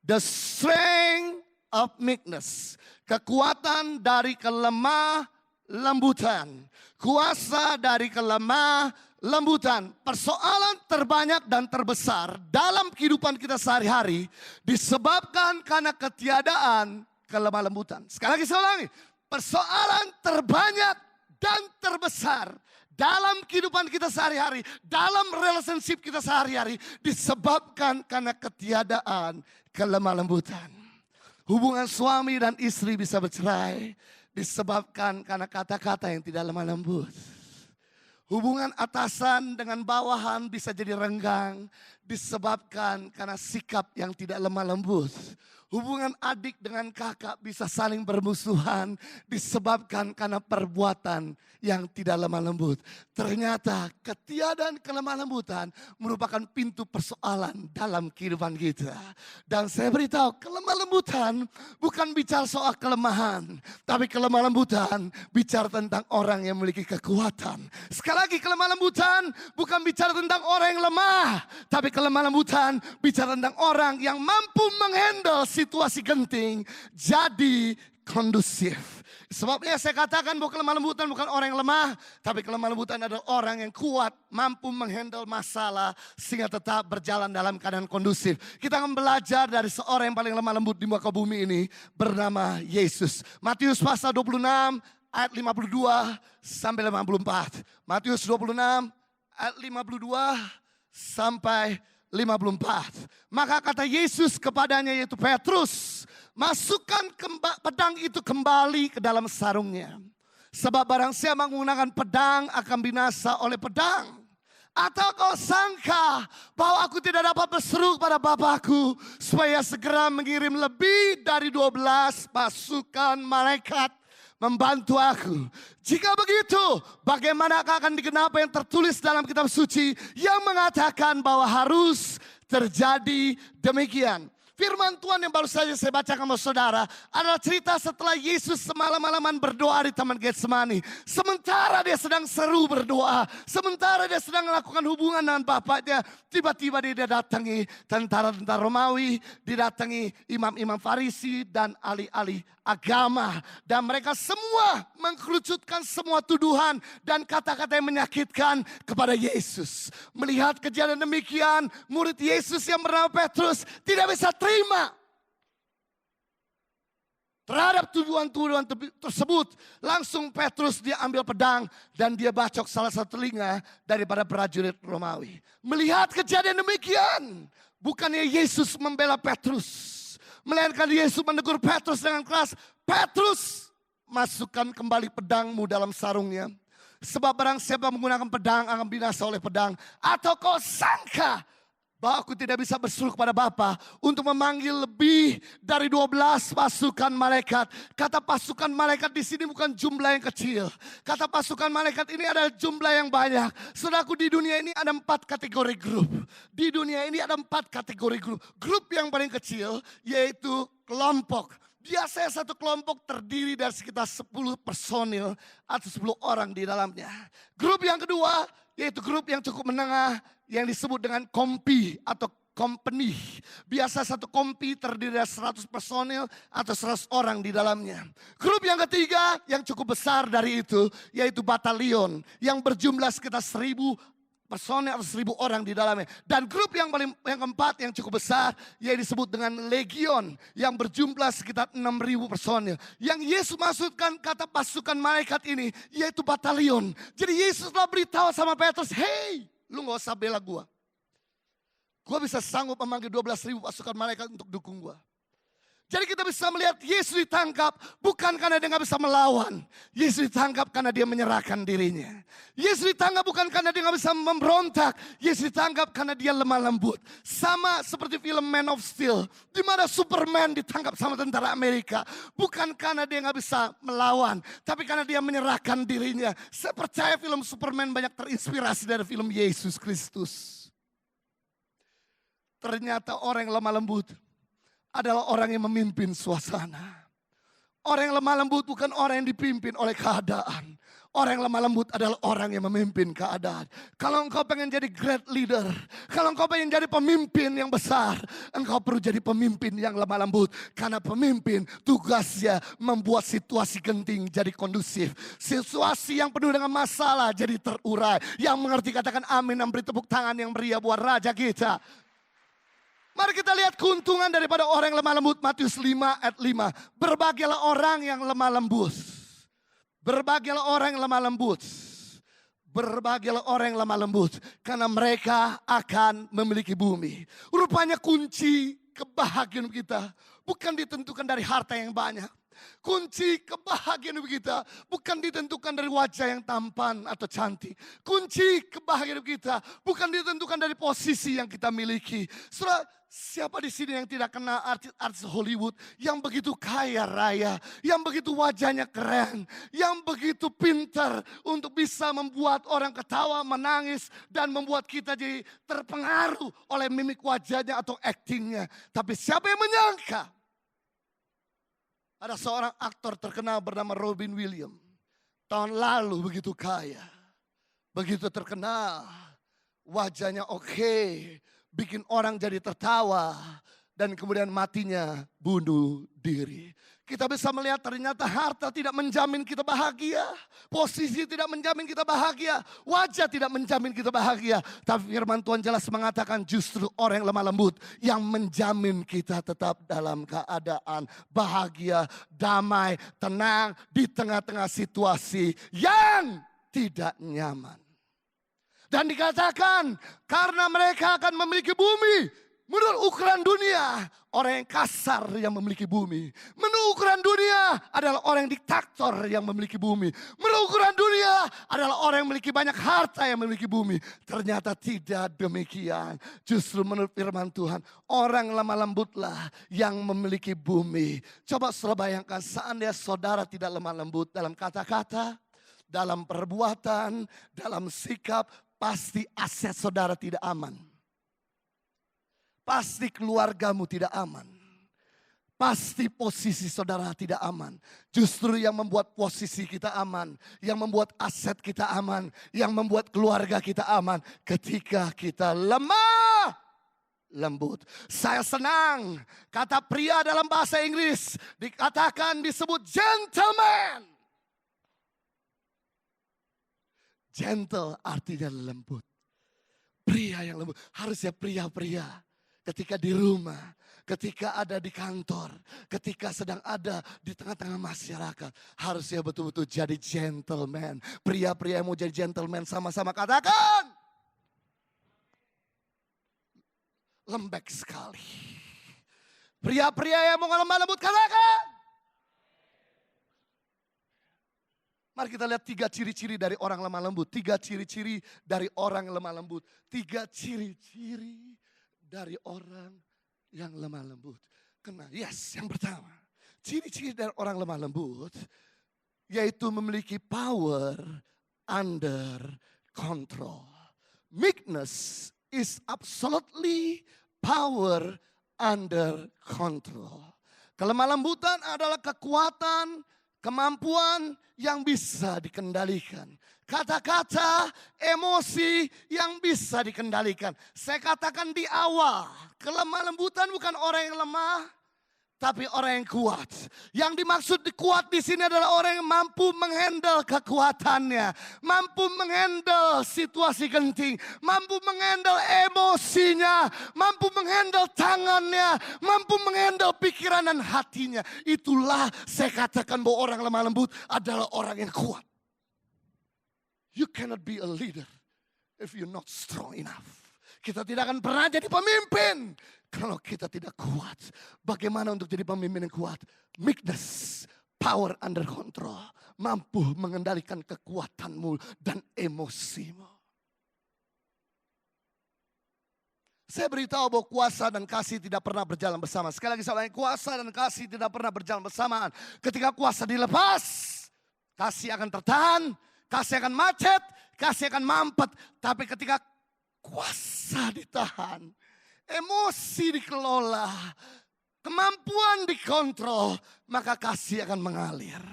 The strength of meekness. Kekuatan dari kelemah lembutan. Kuasa dari kelemah lembutan. Persoalan terbanyak dan terbesar dalam kehidupan kita sehari-hari disebabkan karena ketiadaan kelemah lembutan. Sekali lagi saya ulangi. Persoalan terbanyak dan terbesar dalam kehidupan kita sehari-hari, dalam relationship kita sehari-hari disebabkan karena ketiadaan kelemah lembutan. Hubungan suami dan istri bisa bercerai disebabkan karena kata-kata yang tidak lemah lembut. Hubungan atasan dengan bawahan bisa jadi renggang disebabkan karena sikap yang tidak lemah lembut. Hubungan adik dengan kakak bisa saling bermusuhan disebabkan karena perbuatan yang tidak lemah lembut. Ternyata ketiadaan kelemah lembutan merupakan pintu persoalan dalam kehidupan kita. Dan saya beritahu kelemah lembutan bukan bicara soal kelemahan. Tapi kelemah lembutan bicara tentang orang yang memiliki kekuatan. Sekali lagi kelemah lembutan bukan bicara tentang orang yang lemah. Tapi kelemah lembutan bicara tentang orang yang mampu menghandle situasi genting jadi kondusif. Sebabnya saya katakan bahwa kelemah lembutan bukan orang yang lemah, tapi kelemah lembutan adalah orang yang kuat, mampu menghandle masalah sehingga tetap berjalan dalam keadaan kondusif. Kita akan belajar dari seorang yang paling lemah lembut di muka bumi ini bernama Yesus. Matius pasal 26 ayat 52 sampai 54. Matius 26 ayat 52 sampai 54. Maka kata Yesus kepadanya yaitu Petrus, masukkan pedang itu kembali ke dalam sarungnya. Sebab barang siapa menggunakan pedang akan binasa oleh pedang. Atau kau sangka bahwa aku tidak dapat berseru kepada Bapakku supaya segera mengirim lebih dari 12 pasukan malaikat membantu aku. Jika begitu, bagaimanakah akan digenapi yang tertulis dalam kitab suci yang mengatakan bahwa harus terjadi demikian. Firman Tuhan yang baru saja saya bacakan kepada saudara adalah cerita setelah Yesus semalam-malaman berdoa di Taman Getsemani. Sementara dia sedang seru berdoa, sementara dia sedang melakukan hubungan dengan Bapaknya, tiba-tiba dia datangi tentara-tentara Romawi, didatangi imam-imam Farisi dan ahli-ahli agama. Dan mereka semua mengkerucutkan semua tuduhan dan kata-kata yang menyakitkan kepada Yesus. Melihat kejadian demikian, murid Yesus yang bernama Petrus tidak bisa terima terhadap tuduhan-tuduhan tersebut. Langsung Petrus dia ambil pedang dan dia bacok salah satu telinga daripada prajurit Romawi. Melihat kejadian demikian, bukannya Yesus membela Petrus, melainkan Yesus menegur Petrus dengan keras. Petrus, masukkan kembali pedangmu dalam sarungnya. Sebab barang siapa menggunakan pedang akan binasa oleh pedang. Atau kau sangka bahwa aku tidak bisa berseru kepada Bapa untuk memanggil lebih dari 12 pasukan malaikat. Kata pasukan malaikat di sini bukan jumlah yang kecil. Kata pasukan malaikat ini adalah jumlah yang banyak. Saudaraku, di dunia ini ada 4 kategori grup. Di dunia ini ada 4 kategori grup. Grup yang paling kecil yaitu kelompok. Biasanya satu kelompok terdiri dari sekitar 10 personil atau 10 orang di dalamnya. Grup yang kedua yaitu grup yang cukup menengah yang disebut dengan kompi atau company. Biasa satu kompi terdiri dari 100 personil atau 100 orang di dalamnya. Grup yang ketiga yang cukup besar dari itu yaitu batalion yang berjumlah sekitar 1000 personil atau 1000 orang di dalamnya. Dan grup yang keempat yang cukup besar yang disebut dengan legion yang berjumlah sekitar 6000 personil. Yang Yesus maksudkan kata pasukan malaikat ini yaitu batalion. Jadi Yesus telah beritahu sama Petrus, hey, lu gak usah bela gua. Gua bisa sanggup memanggil 12.000 pasukan malaikat untuk dukung gua. Jadi kita bisa melihat Yesus ditangkap bukan karena dia gak bisa melawan. Yesus ditangkap karena dia menyerahkan dirinya. Yesus ditangkap bukan karena dia gak bisa memberontak. Yesus ditangkap karena dia lemah lembut. Sama seperti film Man of Steel. Di mana Superman ditangkap sama tentara Amerika. Bukan karena dia gak bisa melawan. Tapi karena dia menyerahkan dirinya. Saya percaya film Superman banyak terinspirasi dari film Yesus Kristus. Ternyata orang yang lemah lembut adalah orang yang memimpin suasana. Orang yang lemah lembut bukan orang yang dipimpin oleh keadaan. Orang yang lemah lembut adalah orang yang memimpin keadaan. Kalau engkau pengen jadi great leader, kalau engkau pengen jadi pemimpin yang besar, engkau perlu jadi pemimpin yang lemah lembut. Karena pemimpin tugasnya membuat situasi genting jadi kondusif. Situasi yang penuh dengan masalah jadi terurai. Yang mengerti katakan amin dan beri tepuk tangan yang meriah buat Raja kita. Mari kita lihat keuntungan daripada orang yang lemah lembut. Matius 5 ayat 5. Berbahagialah orang yang lemah lembut. Berbahagialah orang yang lemah lembut. Berbahagialah orang yang lemah lembut. Karena mereka akan memiliki bumi. Rupanya kunci kebahagiaan kita bukan ditentukan dari harta yang banyak. Kunci kebahagiaan kita bukan ditentukan dari wajah yang tampan atau cantik. Kunci kebahagiaan kita bukan ditentukan dari posisi yang kita miliki. Saudara, siapa di sini yang tidak kenal artis Hollywood yang begitu kaya raya, yang begitu wajahnya keren, yang begitu pintar untuk bisa membuat orang ketawa, menangis dan membuat kita jadi terpengaruh oleh mimik wajahnya atau aktingnya. Tapi siapa yang menyangka? Ada seorang aktor terkenal bernama Robin Williams. Tahun lalu begitu kaya, begitu terkenal, wajahnya oke, bikin orang jadi tertawa, dan kemudian matinya bunuh diri. Kita bisa melihat ternyata harta tidak menjamin kita bahagia. Posisi tidak menjamin kita bahagia. Wajah tidak menjamin kita bahagia. Tapi firman Tuhan jelas mengatakan justru orang yang lemah lembut yang menjamin kita tetap dalam keadaan bahagia, damai, tenang di tengah-tengah situasi yang tidak nyaman. Dan dikatakan karena mereka akan memiliki bumi. Menurut ukuran dunia, orang yang kasar yang memiliki bumi. Menurut ukuran dunia adalah orang yang diktator yang memiliki bumi. Menurut ukuran dunia adalah orang yang memiliki banyak harta yang memiliki bumi. Ternyata tidak demikian. Justru menurut firman Tuhan, orang lemah lembutlah yang memiliki bumi. Coba saudara bayangkan seandainya saudara tidak lemah lembut dalam kata-kata, dalam perbuatan, dalam sikap, pasti aset saudara tidak aman. Pasti keluargamu tidak aman. Pasti posisi saudara tidak aman. Justru yang membuat posisi kita aman, yang membuat aset kita aman, yang membuat keluarga kita aman ketika kita lemah lembut. Saya senang kata pria dalam bahasa Inggris dikatakan disebut gentleman. Gentle artinya lembut. Pria yang lembut. Harusnya pria-pria. Ketika di rumah, ketika ada di kantor, ketika sedang ada di tengah-tengah masyarakat. Harusnya betul-betul jadi gentleman. Pria-pria yang mau jadi gentleman sama-sama katakan. Lembek sekali. Pria-pria yang mau lemah lembut katakan. Mari kita lihat 3 ciri-ciri dari orang lemah lembut. 3 ciri-ciri dari orang lemah lembut. 3 ciri-ciri dari orang yang lemah lembut. Yang pertama. Ciri-ciri dari orang lemah lembut. Yaitu memiliki power under control. Meekness is absolutely power under control. Kelemah lembutan adalah kekuatan, kemampuan yang bisa dikendalikan. Kata-kata, emosi yang bisa dikendalikan. Saya katakan di awal, kelemah lembutan bukan orang yang lemah, tapi orang yang kuat. Yang dimaksud kuat di sini adalah orang yang mampu menghandle kekuatannya, mampu menghandle situasi genting, mampu menghandle emosinya, mampu menghandle tangannya, mampu menghandle pikiran dan hatinya. Itulah saya katakan bahwa orang lemah lembut adalah orang yang kuat. You cannot be a leader if you're not strong enough. Kita tidak akan pernah jadi pemimpin kalau kita tidak kuat. Bagaimana untuk jadi pemimpin yang kuat? Meekness, power under control. Mampu mengendalikan kekuatanmu dan emosimu. Saya beritahu bahwa kuasa dan kasih tidak pernah berjalan bersama. Sekali lagi saya ulangi, kuasa dan kasih tidak pernah berjalan bersamaan. Ketika kuasa dilepas, kasih akan tertahan, kasih akan macet, kasih akan mampet. Tapi ketika kuasa ditahan, emosi dikelola, kemampuan kemampuan dikontrol, maka kasih akan mengalir.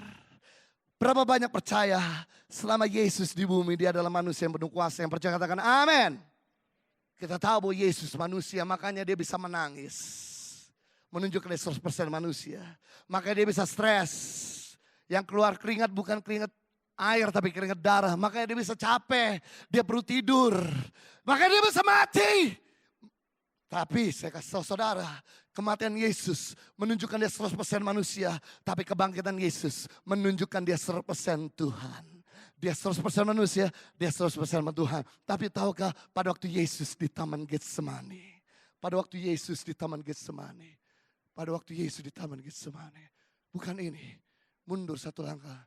Berapa banyak percaya selama Yesus di bumi, dia adalah manusia yang penuh kuasa. Yang percaya katakan amin. Kita tahu bahwa Yesus manusia, makanya dia bisa menangis. Menunjukkan dia 100% manusia. Makanya dia bisa stres. Yang keluar keringat bukan keringat air tapi keringat darah. Makanya dia bisa capek, dia perlu tidur. Makanya dia bisa mati. Tapi saya kasih tahu saudara, kematian Yesus menunjukkan dia 100% manusia. Tapi kebangkitan Yesus menunjukkan dia 100% Tuhan. Dia 100% manusia, dia 100% Tuhan. Tapi tahukah pada waktu Yesus di Taman Getsemani. Pada waktu Yesus di Taman Getsemani. Pada waktu Yesus di Taman Getsemani. Bukan ini, mundur satu langkah.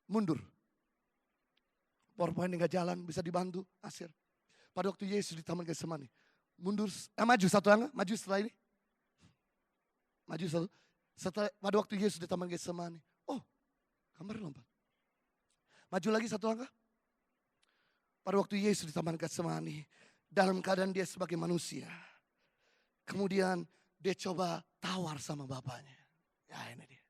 Mundur. PowerPoint nggak jalan, bisa dibantu, Asir. Pada waktu Yesus di Taman Getsemani. Mundur, maju satu langkah, maju setelah ini. Maju satu. Pada waktu Yesus di Taman Getsemani. Oh, gambar lompat. Maju lagi satu langkah. Pada waktu Yesus di Taman Getsemani. Dalam keadaan dia sebagai manusia. Kemudian dia coba tawar sama bapaknya. Ya ini dia.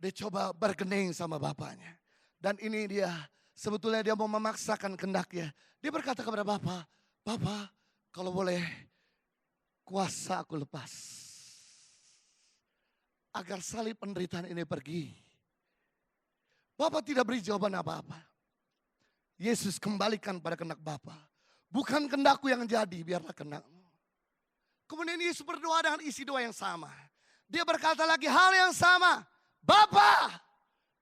Dia coba bergening sama bapaknya. Dan ini dia, sebetulnya dia mau memaksakan kehendaknya. Dia berkata kepada Bapa, Bapa kalau boleh kuasa aku lepas. Agar salib penderitaan ini pergi. Bapa tidak beri jawaban apa-apa. Yesus kembalikan pada kehendak Bapa. Bukan kehendakku yang jadi, biarlah kehendakmu. Kemudian Yesus berdoa dengan isi doa yang sama. Dia berkata lagi hal yang sama. Bapa,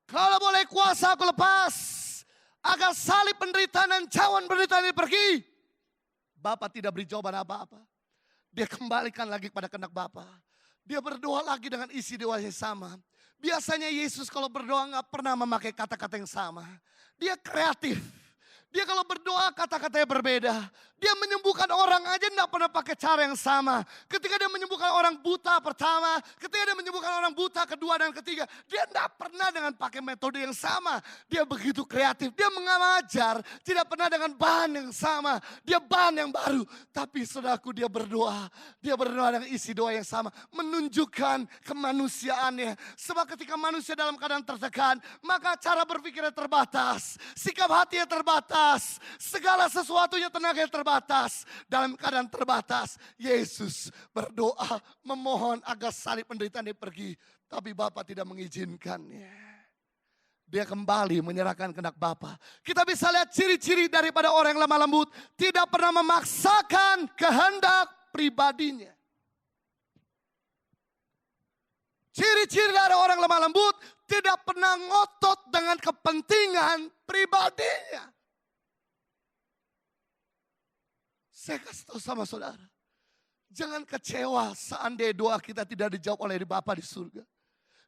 kalau boleh kuasa aku lepas. Agar salib penderitaan dan cawan penderitaan ini pergi. Bapa tidak beri jawaban apa-apa. Dia kembalikan lagi kepada kehendak Bapa. Dia berdoa lagi dengan isi doa yang sama. Biasanya Yesus kalau berdoa gak pernah memakai kata-kata yang sama. Dia kreatif. Dia kalau berdoa kata-katanya berbeda. Dia menyembuhkan orang aja tidak pernah pakai cara yang sama. Ketika dia menyembuhkan orang buta pertama. Ketika dia menyembuhkan orang buta kedua dan ketiga. Dia tidak pernah dengan pakai metode yang sama. Dia begitu kreatif. Dia mengajar. Tidak pernah dengan bahan yang sama. Dia bahan yang baru. Tapi saudaraku dia berdoa. Dia berdoa dengan isi doa yang sama. Menunjukkan kemanusiaannya. Sebab ketika manusia dalam keadaan tertekan. Maka cara berpikirnya terbatas. Sikap hatinya terbatas. Segala sesuatunya tenaga yang terbatas. Dalam keadaan terbatas. Yesus berdoa memohon agar salib penderitaan dia pergi. Tapi Bapa tidak mengizinkannya. Dia kembali menyerahkan kehendak Bapa. Kita bisa lihat ciri-ciri daripada orang yang lemah lembut. Tidak pernah memaksakan kehendak pribadinya. Ciri-ciri dari orang lemah lembut. Tidak pernah ngotot dengan kepentingan pribadinya. Saya kasih tahu sama saudara. Jangan kecewa seandainya doa kita tidak dijawab oleh Bapa di surga.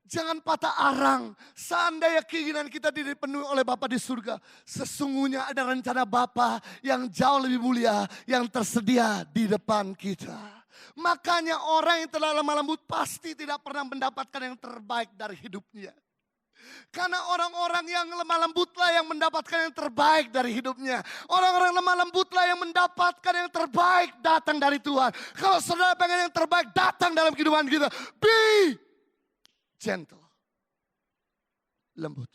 Jangan patah arang seandainya keinginan kita tidak dipenuhi oleh Bapa di surga. Sesungguhnya ada rencana Bapa yang jauh lebih mulia yang tersedia di depan kita. Makanya orang yang telah lemah lembut pasti tidak pernah mendapatkan yang terbaik dari hidupnya. Karena orang-orang yang lemah lembutlah yang mendapatkan yang terbaik dari hidupnya. Orang-orang lemah lembutlah yang mendapatkan yang terbaik datang dari Tuhan. Kalau saudara pengen yang terbaik datang dalam kehidupan kita. Be gentle. Lembut.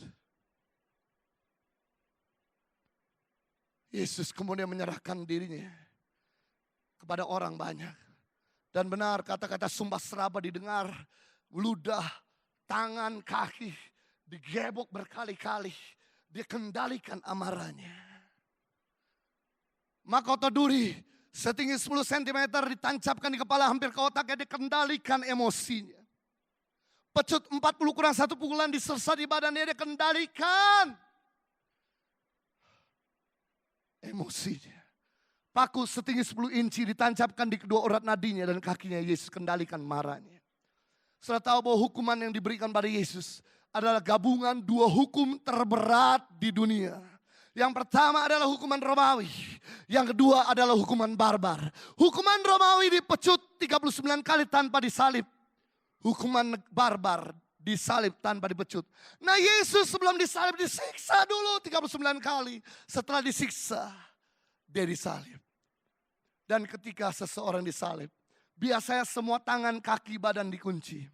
Yesus kemudian menyerahkan dirinya kepada orang banyak. Dan benar kata-kata sumpah serapah didengar. Ludah, tangan, kaki. Digebok berkali-kali. Dia kendalikan amarahnya. Mahkota duri setinggi 10 cm ditancapkan di kepala hampir ke otaknya. Dia kendalikan emosinya. Pecut 40 kurang 1 pukulan disersa di badannya. Dia kendalikan emosinya. Paku setinggi 10 inci ditancapkan di kedua urat nadinya dan kakinya. Yesus kendalikan marahnya. Saudara tahu bahwa hukuman yang diberikan pada Yesus adalah gabungan 2 hukum terberat di dunia. Yang pertama adalah hukuman Romawi. Yang kedua adalah hukuman barbar. Hukuman Romawi dipecut 39 kali tanpa disalib. Hukuman barbar disalib tanpa dipecut. Nah Yesus sebelum disalib disiksa dulu 39 kali. Setelah disiksa dia disalib. Dan ketika seseorang disalib, Biasanya semua tangan, kaki, badan dikunci.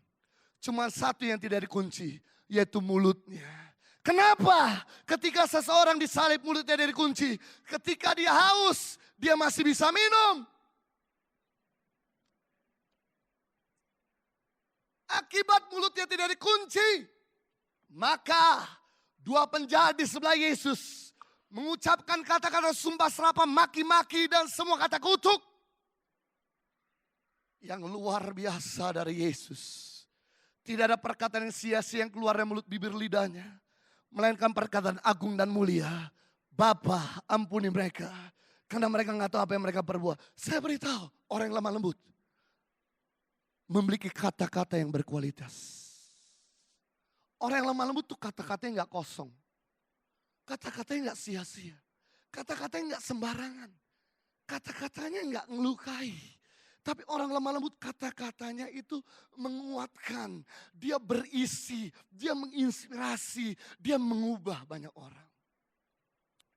Cuma satu yang tidak dikunci, yaitu mulutnya. Kenapa? Ketika seseorang disalib mulutnya tidak dikunci. Ketika dia haus, dia masih bisa minum. Akibat mulutnya tidak dikunci, maka dua penjahat di sebelah Yesus mengucapkan kata-kata sumpah serapah, maki-maki dan semua kata kutuk yang luar biasa dari Yesus. Tidak ada perkataan yang sia-sia yang keluar dari mulut bibir lidahnya, melainkan perkataan agung dan mulia. Bapa, ampuni mereka, karena mereka nggak tahu apa yang mereka perbuat. Saya beritahu, orang yang lemah lembut memiliki kata-kata yang berkualitas. Orang yang lemah lembut tuh kata-katanya nggak kosong. Kata-katanya nggak sia-sia. Kata-katanya nggak sembarangan. Kata-katanya nggak ngelukai. Tapi orang lemah lembut kata-katanya itu menguatkan. Dia berisi, dia menginspirasi, dia mengubah banyak orang.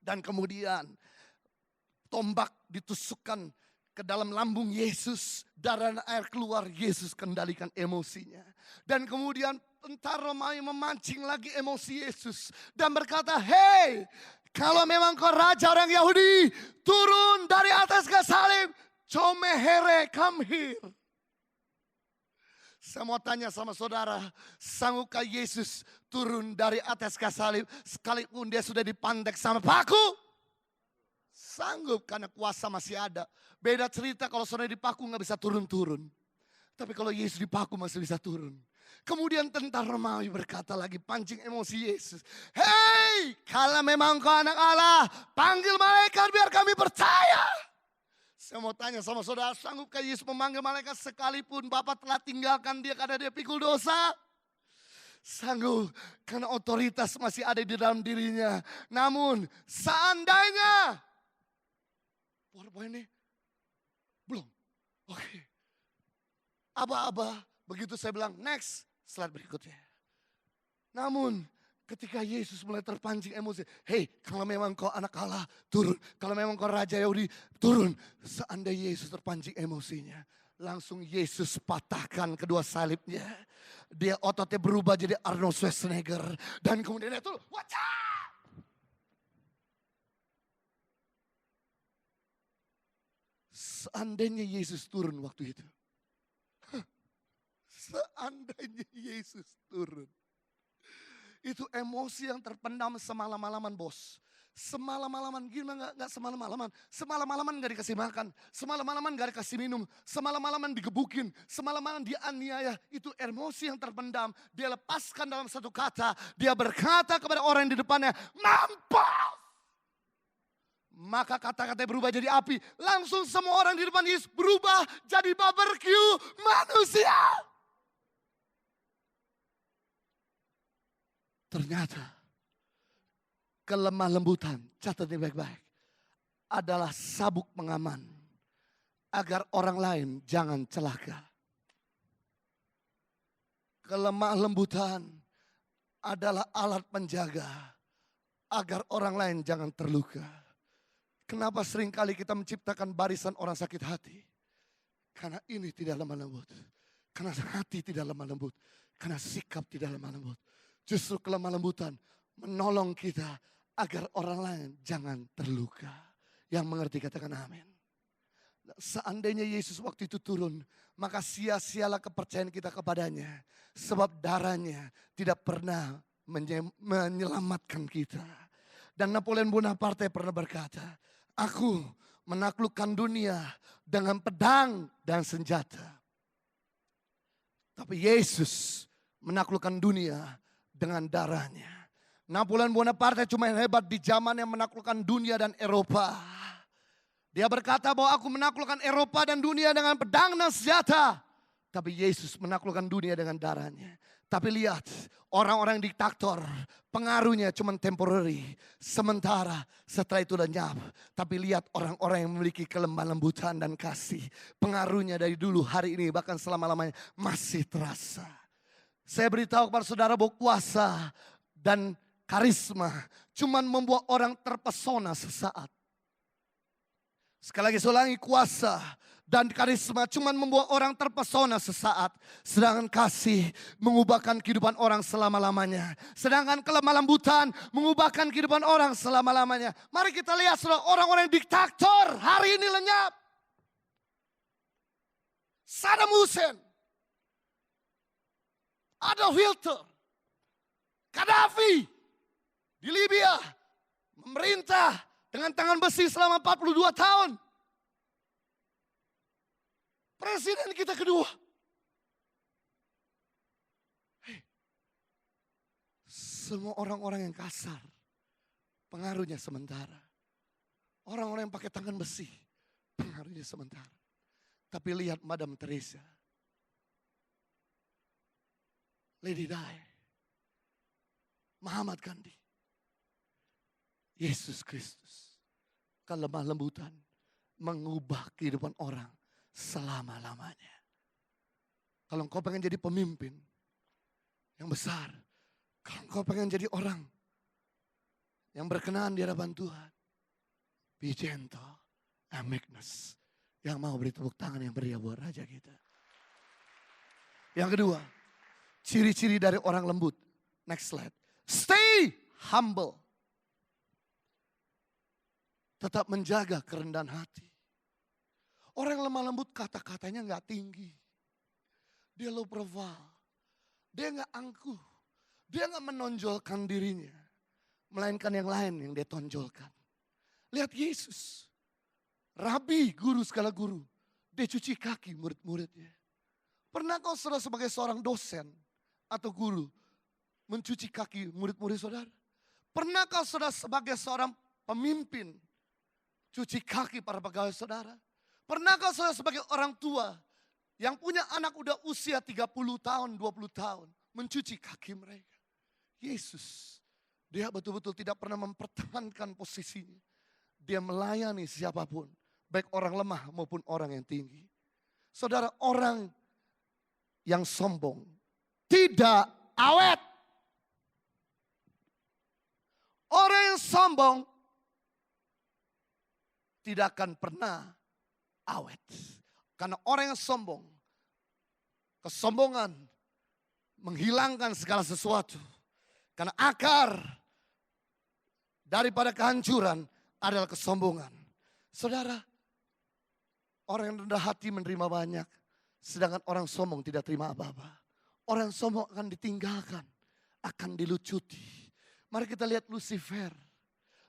Dan kemudian tombak ditusukkan ke dalam lambung Yesus, darah dan air keluar, Yesus kendalikan emosinya. Dan kemudian tentara Romawi memancing lagi emosi Yesus dan berkata, "Hei, kalau memang kau raja orang Yahudi, turun dari atas ke salib, Comehere, come here." Saya mau tanya sama saudara, sanggupkah Yesus turun dari atas ke salib sekalipun dia sudah dipandek sama paku? Sanggup, karena kuasa masih ada. Beda cerita kalau saudara dipaku nggak bisa turun-turun. Tapi kalau Yesus dipaku masih bisa turun. Kemudian tentara Romawi berkata lagi, pancing emosi Yesus. "Hei, kalau memang kau anak Allah, panggil malaikat biar kami percaya." Saya mau tanya sama saudara, sanggupkah Yesus memanggil malaikat sekalipun Bapa telah tinggalkan dia karena dia pikul dosa? Sanggup, karena otoritas masih ada di dalam dirinya. Namun seandainya, ini belum, oke. Aba-aba, begitu saya bilang next, slide berikutnya. Namun ketika Yesus mulai terpancing emosi, "Hei, kalau memang kau anak Allah, turun. Kalau memang kau raja Yahudi, turun." Seandainya Yesus terpancing emosinya, langsung Yesus patahkan kedua salibnya. Dia ototnya berubah jadi Arnold Schwarzenegger. Dan kemudian dia turun, wacah! Seandainya Yesus turun waktu itu. Seandainya Yesus turun. Itu emosi yang terpendam semalam-malaman, bos. Semalam-malaman, gimana gak semalam-malaman? Semalam-malaman gak dikasih makan. Semalam-malaman gak dikasih minum. Semalam-malaman digebukin. Semalam-malaman dianiaya. Itu emosi yang terpendam. Dia lepaskan dalam satu kata. Dia berkata kepada orang yang di depannya, "Mampus!" Maka kata-katanya berubah jadi api. Langsung semua orang di depan Yesus berubah jadi barbecue manusia. Ternyata kelemah lembutan, catat ini baik-baik, adalah sabuk pengaman agar orang lain jangan celaka. Kelemah lembutan adalah alat penjaga agar orang lain jangan terluka. Kenapa seringkali kita menciptakan barisan orang sakit hati? Karena ini tidak lemah lembut. Karena hati tidak lemah lembut. Karena sikap tidak lemah lembut. Justru kelemah lembutan menolong kita agar orang lain jangan terluka. Yang mengerti katakan amin. Seandainya Yesus waktu itu turun, maka sia-sialah kepercayaan kita kepadanya. Sebab darahnya tidak pernah menyelamatkan kita. Dan Napoleon Bonaparte pernah berkata, "Aku menaklukkan dunia dengan pedang dan senjata. Tapi Yesus menaklukkan dunia dengan darahnya." Napoleon Bonaparte cuma yang hebat di zaman yang menaklukkan dunia dan Eropa. Dia berkata bahwa aku menaklukkan Eropa dan dunia dengan pedang dan senjata. Tapi Yesus menaklukkan dunia dengan darahnya. Tapi lihat, orang-orang diktator, pengaruhnya cuma temporary. Sementara setelah itu lenyap. Tapi lihat orang-orang yang memiliki kelemah lembutan dan kasih. Pengaruhnya dari dulu, hari ini, bahkan selama-lamanya masih terasa. Saya beritahu kepada saudara bahwa kuasa dan karisma cuma membuat orang terpesona sesaat. Sekali lagi saya ulangi, kuasa dan karisma cuma membuat orang terpesona sesaat. Sedangkan kasih mengubahkan kehidupan orang selama-lamanya. Sedangkan kelemah lembutan mengubahkan kehidupan orang selama-lamanya. Mari kita lihat saudara, orang-orang diktator hari ini lenyap. Saddam Hussein, Adolf Hitler, Gaddafi di Libya memerintah dengan tangan besi selama 42 tahun. Presiden kita kedua. Semua orang-orang yang kasar, pengaruhnya sementara. Orang-orang yang pakai tangan besi, pengaruhnya sementara. Tapi lihat Madam Teresa, Lady Di, Muhammad Gandhi, Yesus Kristus, kelemah lembutan mengubah kehidupan orang selama-lamanya. Kalau engkau pengen jadi pemimpin yang besar, kalau engkau pengen jadi orang yang berkenan di hadapan Tuhan, be gentle and meekness. Yang mau beri tepuk tangan yang meriah buat Raja kita. Yang kedua, ciri-ciri dari orang lembut. Next slide. Stay humble. Tetap menjaga kerendahan hati. Orang yang lemah lembut kata-katanya gak tinggi. Dia low profile. Dia gak angkuh. Dia gak menonjolkan dirinya. Melainkan yang lain yang dia tonjolkan. Lihat Yesus. Rabi, guru segala guru. Dia cuci kaki murid-muridnya. Pernah kau saudara sebagai seorang dosen atau guru mencuci kaki murid-murid saudara? Pernah kau saudara sebagai seorang pemimpin cuci kaki para pegawai saudara? Pernah kau saudara sebagai orang tua yang punya anak udah usia 30 tahun, 20 tahun mencuci kaki mereka? Yesus, dia betul-betul tidak pernah mempertahankan posisinya. Dia melayani siapapun, baik orang lemah maupun orang yang tinggi. Saudara, orang yang sombong tidak awet. Orang yang sombong tidak akan pernah awet. Karena orang yang sombong, kesombongan menghilangkan segala sesuatu. Karena akar daripada kehancuran adalah kesombongan. Saudara, orang yang rendah hati menerima banyak, sedangkan orang sombong tidak terima apa-apa. Orang sombong akan ditinggalkan, akan dilucuti. Mari kita lihat Lucifer.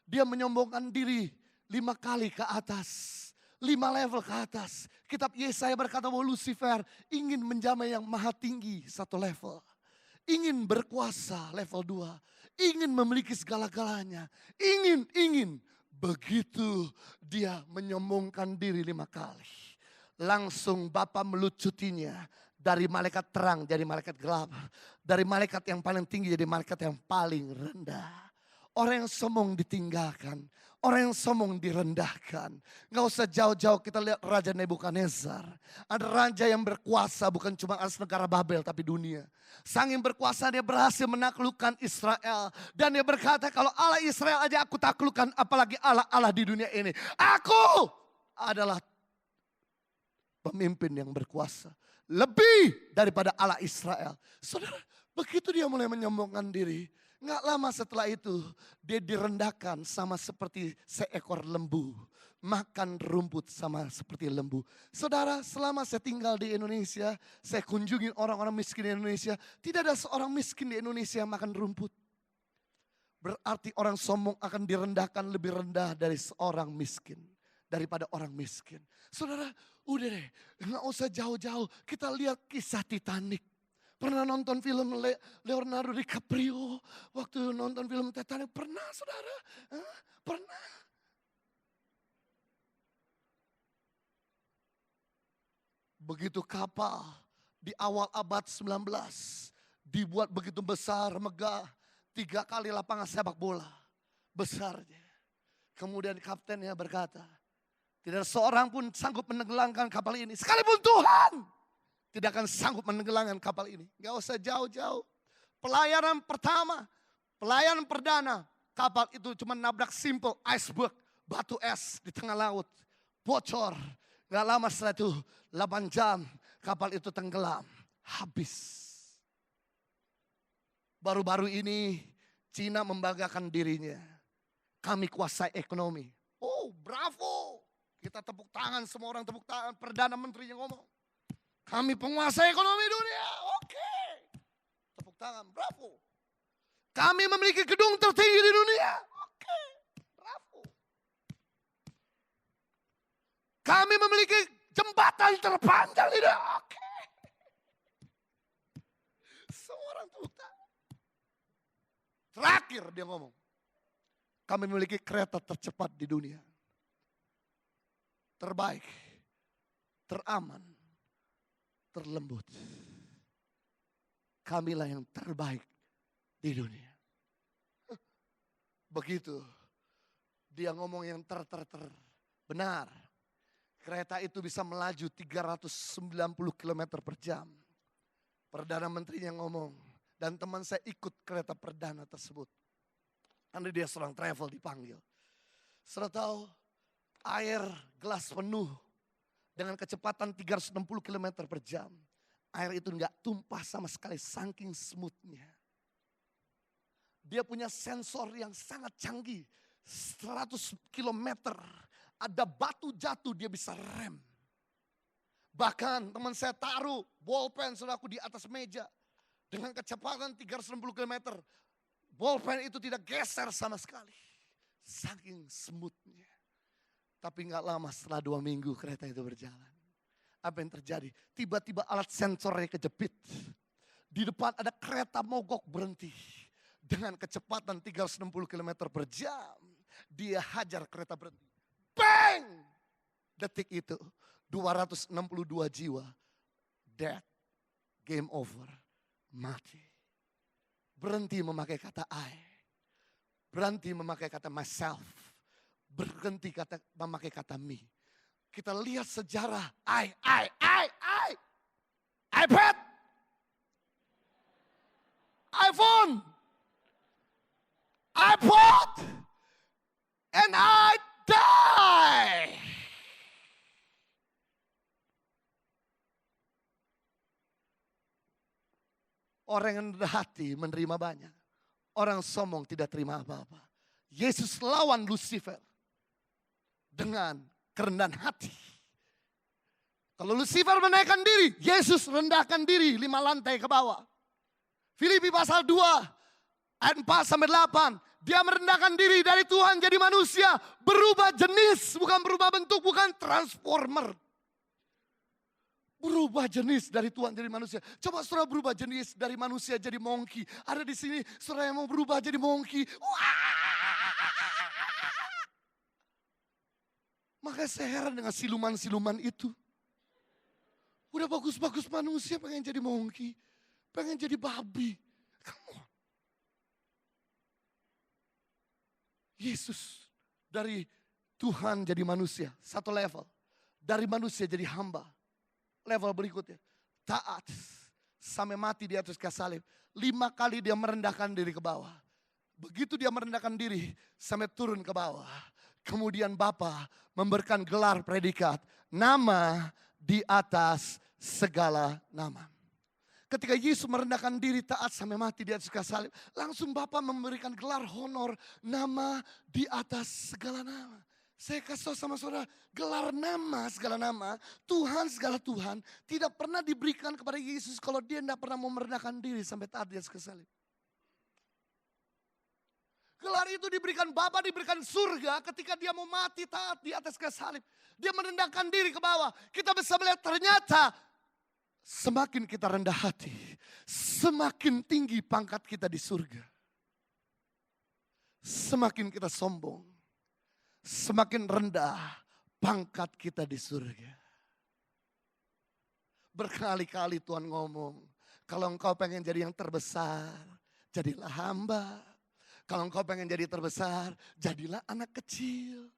Dia menyombongkan diri 5 kali ke atas. 5 level ke atas. Kitab Yesaya berkata bahwa Lucifer ingin menjamai yang maha tinggi 1 level. Ingin berkuasa level 2. Ingin memiliki segala-galanya. Ingin. Begitu dia menyombongkan diri 5 kali. Langsung Bapa melucutinya. Dari malaikat terang jadi malaikat gelap. Dari malaikat yang paling tinggi jadi malaikat yang paling rendah. Orang yang sombong ditinggalkan. Orang yang sombong direndahkan. Gak usah jauh-jauh kita lihat Raja Nebukadnezar. Ada raja yang berkuasa bukan cuma atas negara Babel tapi dunia. Saking berkuasa dia berhasil menaklukkan Israel. Dan dia berkata kalau Allah Israel aja aku taklukkan apalagi Allah di dunia ini. Aku adalah pemimpin yang berkuasa. Lebih daripada Allah Israel. Saudara, begitu dia mulai menyombongkan diri. Nggak lama setelah itu dia direndahkan sama seperti seekor lembu. Makan rumput sama seperti lembu. Saudara, selama saya tinggal di Indonesia, saya kunjungi orang-orang miskin di Indonesia. Tidak ada seorang miskin di Indonesia yang makan rumput. Berarti orang sombong akan direndahkan lebih rendah dari seorang miskin. Daripada orang miskin. Saudara, udah deh, nggak usah jauh-jauh. Kita lihat kisah Titanic. Pernah nonton film Leonardo DiCaprio waktu nonton film Titanic? Pernah saudara? Hah? Pernah. Begitu kapal di awal abad 19 dibuat begitu besar, megah. 3 kali lapangan sepak bola besarnya. Kemudian kaptennya berkata, tidak ada seorang pun sanggup menenggelamkan kapal ini. Sekalipun Tuhan tidak akan sanggup menenggelamkan kapal ini. Gak usah jauh-jauh. Pelayaran pertama, pelayaran perdana. Kapal itu cuma nabrak simple iceberg, batu es di tengah laut. Bocor. Gak lama setelah itu, 8 jam kapal itu tenggelam. Habis. Baru-baru ini Cina membanggakan dirinya. Kami kuasai ekonomi. Oh, bravo. Kita tepuk tangan, semua orang tepuk tangan. Perdana Menteri yang ngomong. Kami penguasa ekonomi dunia. Oke. Tepuk tangan, bravo. Kami memiliki gedung tertinggi di dunia. Oke, bravo. Kami memiliki jembatan terpanjang di dunia. Oke. Semua orang tepuk tangan. Terakhir dia ngomong, kami memiliki kereta tercepat di dunia. Terbaik, teraman, terlembut. Kamilah yang terbaik di dunia. Begitu dia ngomong yang benar. Kereta itu bisa melaju 390 km per jam. Perdana Menterinya ngomong. Dan teman saya ikut kereta perdana tersebut. Karena dia seorang travel dipanggil. Saudara tahu air gelas penuh dengan kecepatan 360 km per jam. Air itu enggak tumpah sama sekali saking smoothnya. Dia punya sensor yang sangat canggih. 100 km ada batu jatuh dia bisa rem. Bahkan teman saya taruh bolpen saudaraku di atas meja. Dengan kecepatan 360 km. Bolpen itu tidak geser sama sekali. Saking smoothnya. Tapi gak lama setelah 2 minggu kereta itu berjalan. Apa yang terjadi? Tiba-tiba alat sensornya kejepit. Di depan ada kereta mogok berhenti. Dengan kecepatan 360 km per jam. Dia hajar kereta berhenti. Bang! Detik itu 262 jiwa. Dead. Game over. Mati. Berhenti memakai kata I. Berhenti memakai kata myself. Berhenti memakai kata me. Kita lihat sejarah I. iPad. iPhone. iPod. And I die. Orang yang rendah hati menerima banyak. Orang sombong tidak terima apa-apa. Yesus lawan Lucifer dengan kerendahan hati. Kalau Lucifer menaikkan diri, Yesus rendahkan diri 5 lantai ke bawah. Filipi pasal 2 ayat 4 sampai 8. Dia merendahkan diri dari Tuhan jadi manusia. Berubah jenis, bukan berubah bentuk, bukan transformer. Berubah jenis dari Tuhan jadi manusia. Coba saudara berubah jenis dari manusia jadi monkey. Ada di sini saudara yang mau berubah jadi monkey. Makanya saya heran dengan siluman-siluman itu. Udah bagus-bagus manusia pengen jadi monkey. Pengen jadi babi. Come on. Yesus dari Tuhan jadi manusia. Satu level. Dari manusia jadi hamba. Level berikutnya, taat sampai mati di atas kayu salib. 5 kali dia merendahkan diri ke bawah. Begitu dia merendahkan diri sampai turun ke bawah. Kemudian Bapa memberikan gelar predikat, nama di atas segala nama. Ketika Yesus merendahkan diri taat sampai mati di atas kayu salib, langsung Bapa memberikan gelar honor, nama di atas segala nama. Saya kasih tahu sama saudara, gelar nama segala nama, Tuhan segala Tuhan, tidak pernah diberikan kepada Yesus kalau dia tidak pernah mau merendahkan diri sampai taat di atas kayu salib. Gelar itu diberikan Bapa, diberikan surga ketika dia mau mati taat di atas kayu salib. Dia merendahkan diri ke bawah. Kita bisa melihat ternyata semakin kita rendah hati, semakin tinggi pangkat kita di surga. Semakin kita sombong, semakin rendah pangkat kita di surga. Berkali-kali Tuhan ngomong, kalau engkau pengen jadi yang terbesar, jadilah hamba. Kalau engkau pengen jadi terbesar, jadilah anak kecil.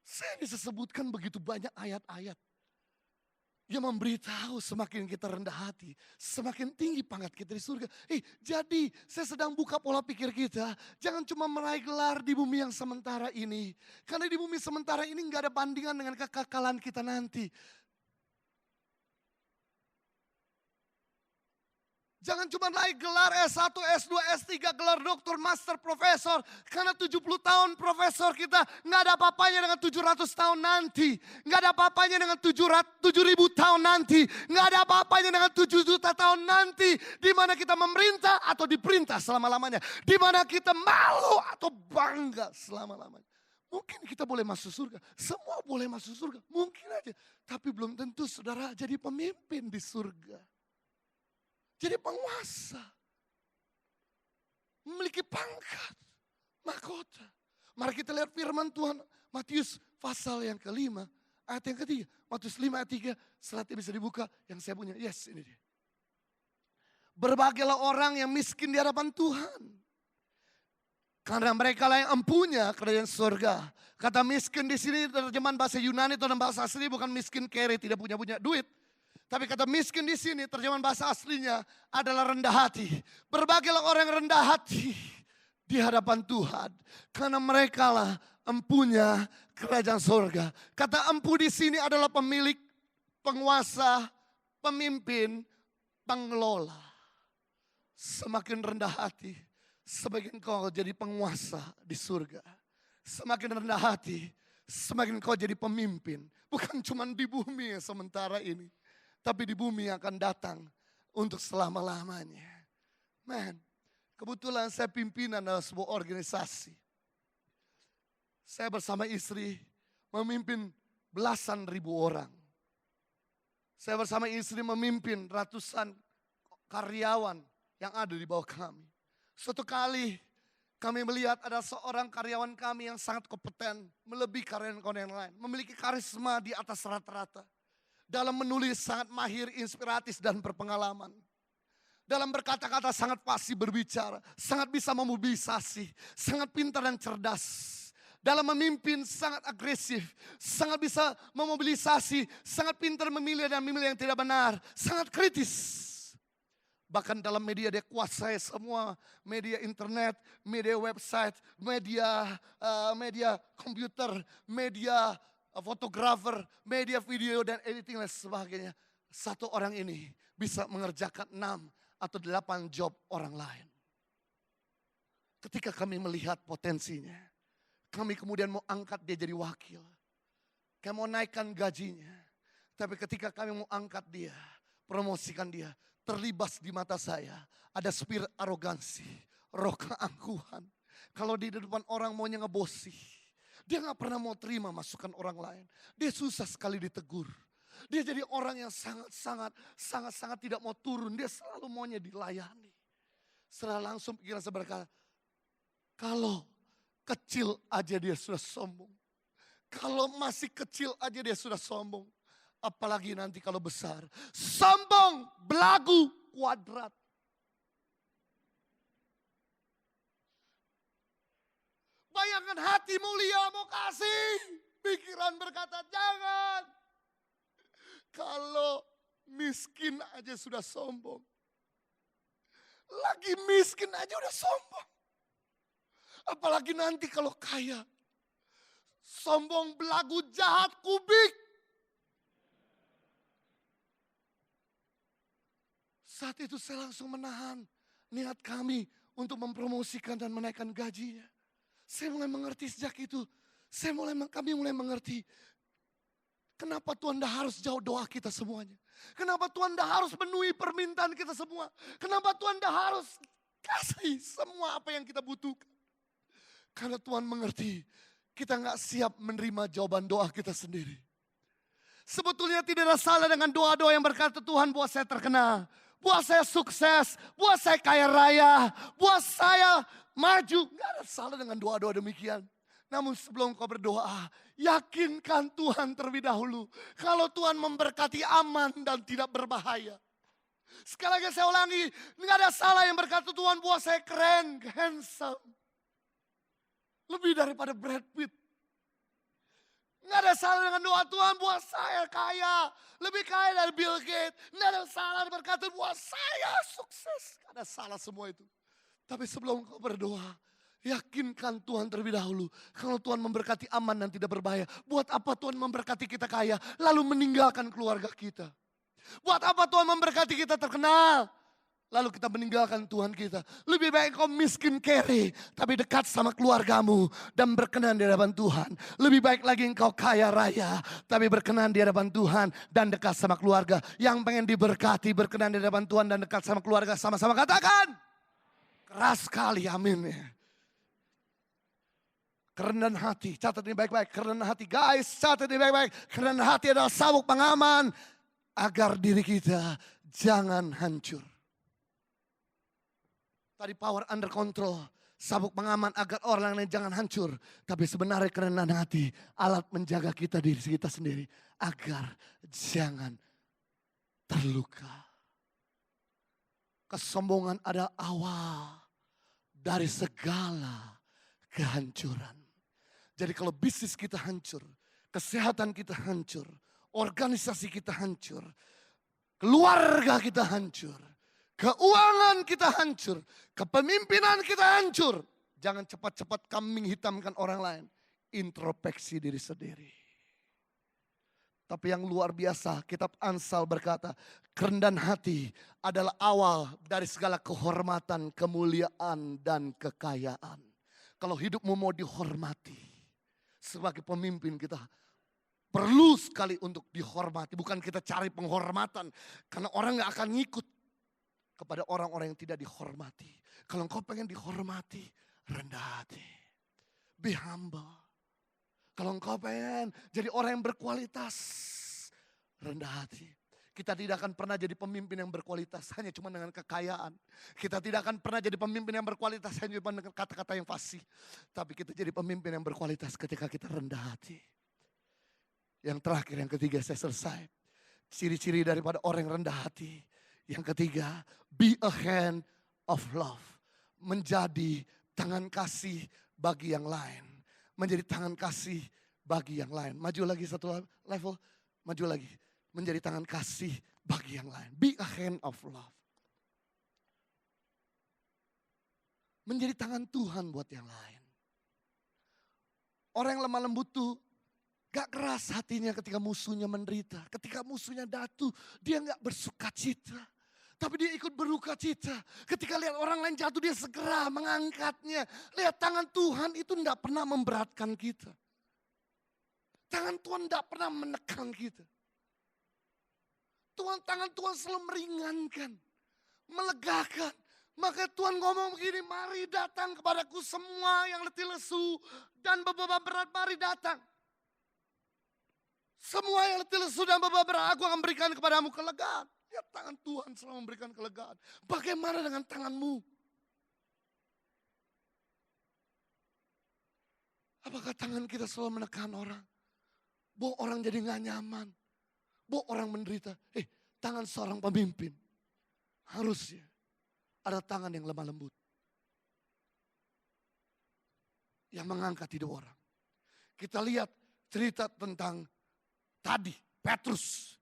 Saya bisa sebutkan begitu banyak ayat-ayat. Dia memberitahu semakin kita rendah hati, semakin tinggi pangkat kita di surga. Jadi saya sedang buka pola pikir kita. Jangan cuma meraih gelar di bumi yang sementara ini. Karena di bumi sementara ini gak ada bandingan dengan kekekalan kita nanti. Jangan cuma naik gelar S1, S2, S3, gelar doktor, master, profesor. Karena 70 tahun profesor kita nggak ada apa-apanya dengan 700 tahun nanti. Nggak ada apa-apanya dengan 7.000 tahun nanti. Nggak ada apa-apanya dengan 7 juta tahun nanti. Di mana kita memerintah atau diperintah selama-lamanya. Di mana kita malu atau bangga selama-lamanya. Mungkin kita boleh masuk surga. Semua boleh masuk surga. Mungkin aja. Tapi belum tentu saudara jadi pemimpin di surga. Jadi penguasa, memiliki pangkat, mahkota. Mari kita lihat firman Tuhan, Matius pasal yang kelima, ayat yang ketiga. Matius 5 ayat 3, selatnya bisa dibuka, yang saya punya, yes ini dia. Berbahagialah orang yang miskin di hadapan Tuhan. Karena mereka lah yang empunya kerajaan surga. Kata miskin di sini terjemahan bahasa Yunani atau bahasa asli bukan miskin kere, tidak punya duit. Tapi kata miskin di sini terjemahan bahasa aslinya adalah rendah hati. Berbahagialah orang yang rendah hati di hadapan Tuhan. Karena mereka lah empunya kerajaan surga. Kata empu di sini adalah pemilik, penguasa, pemimpin, pengelola. Semakin rendah hati, semakin kau jadi penguasa di surga. Semakin rendah hati, semakin kau jadi pemimpin. Bukan cuma di bumi yang sementara ini. Tapi di bumi yang akan datang untuk selama-lamanya. Man, kebetulan saya pimpinan dalam sebuah organisasi. Saya bersama istri memimpin belasan ribu orang. Saya bersama istri memimpin ratusan karyawan yang ada di bawah kami. Suatu kali kami melihat ada seorang karyawan kami yang sangat kompeten, melebihi karyawan yang lain. Memiliki karisma di atas rata-rata. Dalam menulis sangat mahir, inspiratif dan berpengalaman. Dalam berkata-kata sangat fasih berbicara. Sangat bisa memobilisasi. Sangat pintar dan cerdas. Dalam memimpin sangat agresif. Sangat bisa memobilisasi. Sangat pintar memilih dan memilih yang tidak benar. Sangat kritis. Bahkan dalam media dia kuasai semua media internet, media website, media komputer, media fotografer, media video dan editing dan sebagainya. Satu orang ini bisa mengerjakan 6 atau 8 job orang lain. Ketika kami melihat potensinya, kami kemudian mau angkat dia jadi wakil. Kami mau naikkan gajinya. Tapi ketika kami mau angkat dia, promosikan dia, terlibas di mata saya ada spirit arogansi, roh keangkuhan. Kalau di depan orang maunya ngebosi. Dia gak pernah mau terima masukan orang lain. Dia susah sekali ditegur. Dia jadi orang yang sangat tidak mau turun. Dia selalu maunya dilayani. Setelah langsung pikiran saya berkata, kalau kecil aja dia sudah sombong. Kalau masih kecil aja dia sudah sombong. Apalagi nanti kalau besar. Sombong, belagu, kuadrat. Bayangkan hati mulia mau kasih. Pikiran berkata jangan. Kalau miskin aja sudah sombong. Lagi miskin aja udah sombong. Apalagi nanti kalau kaya. Sombong, belagu, jahat, kubik. Saat itu saya langsung menahan niat kami untuk mempromosikan dan menaikkan gajinya. Saya mulai mengerti sejak itu. Kami mulai mengerti. Kenapa Tuhan dah harus jauh doa kita semuanya. Kenapa Tuhan dah harus penuhi permintaan kita semua. Kenapa Tuhan dah harus kasih semua apa yang kita butuhkan. Karena Tuhan mengerti. Kita gak siap menerima jawaban doa kita sendiri. Sebetulnya tidak ada salah dengan doa-doa yang berkata Tuhan buat saya terkenal. Buat saya sukses. Buat saya kaya raya. Buat saya maju. Gak ada salah dengan doa-doa demikian. Namun sebelum kau berdoa, yakinkan Tuhan terlebih dahulu. Kalau Tuhan memberkati aman dan tidak berbahaya. Sekali lagi saya ulangi, gak ada salah yang berkata Tuhan buat saya keren, handsome. Lebih daripada Brad Pitt. Nggak ada salah dengan doa Tuhan buat saya kaya. Lebih kaya dari Bill Gates. Nggak ada salah berkata buat saya sukses. Nggak ada salah semua itu. Tapi sebelum kau berdoa, yakinkan Tuhan terlebih dahulu. Kalau Tuhan memberkati aman dan tidak berbahaya. Buat apa Tuhan memberkati kita kaya lalu meninggalkan keluarga kita? Buat apa Tuhan memberkati kita terkenal lalu kita meninggalkan Tuhan kita? Lebih baik kau miskin kere tapi dekat sama keluargamu dan berkenan di hadapan Tuhan. Lebih baik lagi engkau kaya raya tapi berkenan di hadapan Tuhan dan dekat sama keluarga. Yang pengen diberkati, berkenan di hadapan Tuhan dan dekat sama keluarga, sama-sama katakan. Keras sekali, amin. Kerendahan hati, catat ini baik-baik. Kerendahan hati, guys, catat ini baik-baik. Kerendahan hati adalah sabuk pengaman agar diri kita jangan hancur. Tadi power under control, sabuk pengaman agar orang lain jangan hancur. Tapi sebenarnya kerendahan hati, alat menjaga kita diri kita sendiri agar jangan terluka. Kesombongan adalah awal dari segala kehancuran. Jadi kalau bisnis kita hancur, kesehatan kita hancur, organisasi kita hancur, keluarga kita hancur, keuangan kita hancur, kepemimpinan kita hancur. Jangan cepat-cepat kambing hitamkan orang lain. Introspeksi diri sendiri. Tapi yang luar biasa, kitab Amsal berkata, kerendahan hati adalah awal dari segala kehormatan, kemuliaan, dan kekayaan. Kalau hidupmu mau dihormati, sebagai pemimpin kita perlu sekali untuk dihormati. Bukan kita cari penghormatan, karena orang gak akan ngikut kepada orang-orang yang tidak dihormati. Kalau engkau pengen dihormati, rendah hati. Be humble. Kalau engkau pengen jadi orang yang berkualitas, rendah hati. Kita tidak akan pernah jadi pemimpin yang berkualitas hanya cuma dengan kekayaan. Kita tidak akan pernah jadi pemimpin yang berkualitas hanya cuma dengan kata-kata yang fasih. Tapi kita jadi pemimpin yang berkualitas ketika kita rendah hati. Yang terakhir, yang ketiga, saya selesai. Ciri-ciri daripada orang yang rendah hati. Yang ketiga, be a hand of love. Menjadi tangan kasih bagi yang lain. Menjadi tangan kasih bagi yang lain. Maju lagi satu level, maju lagi. Menjadi tangan kasih bagi yang lain. Be a hand of love. Menjadi tangan Tuhan buat yang lain. Orang yang lemah lembut tuh gak keras hatinya ketika musuhnya menderita. Ketika musuhnya datu, dia gak bersuka cita. Tapi dia ikut berduka cita. Ketika lihat orang lain jatuh, dia segera mengangkatnya. Lihat, tangan Tuhan itu tidak pernah memberatkan kita. Tangan Tuhan tidak pernah menekan kita. Tangan Tuhan selalu meringankan, melegakan. Maka Tuhan ngomong begini, mari datang kepadaku semua yang letih lesu dan beban berat, mari datang. Semua yang letih lesu dan beban berat, aku akan berikan kepadamu kelegaan. Ya, tangan Tuhan selalu memberikan kelegaan. Bagaimana dengan tanganmu? Apakah tangan kita selalu menekan orang? Bawa orang jadi gak nyaman. Bawa orang menderita. Tangan seorang pemimpin harusnya ada tangan yang lemah lembut. Yang mengangkat hidup orang. Kita lihat cerita tentang tadi, Petrus.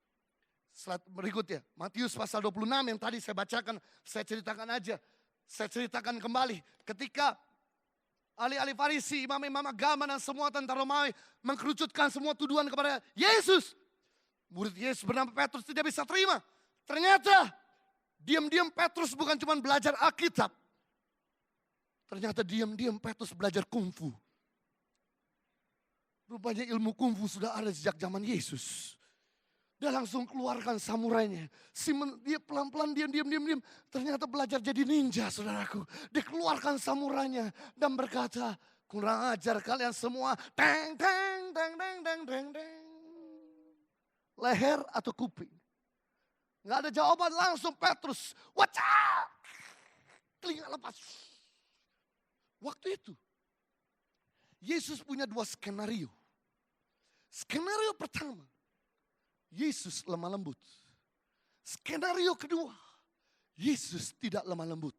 Slide berikutnya, Matius pasal 26 yang tadi saya bacakan, saya ceritakan aja. Saya ceritakan kembali. Ketika ahli-ahli Farisi, imam-imam agama dan semua tentara Romawi mengkerucutkan semua tuduhan kepada Yesus. Murid Yesus bernama Petrus tidak bisa terima. Ternyata diam-diam Petrus bukan cuma belajar Alkitab. Ternyata diam-diam Petrus belajar kungfu. Rupanya ilmu kungfu sudah ada sejak zaman Yesus. Dia langsung keluarkan samurainya. Dia pelan-pelan diam. Ternyata belajar jadi ninja, saudaraku. Dia keluarkan samurainya dan berkata, kurang ajar kalian semua. Teng, teng, teng, teng, teng, teng, teng. Leher atau kuping? Gak ada jawaban, langsung Petrus. Wacak! Telinga lepas. Waktu itu, Yesus punya dua skenario. Skenario pertama, Yesus lemah lembut. Skenario kedua, Yesus tidak lemah lembut.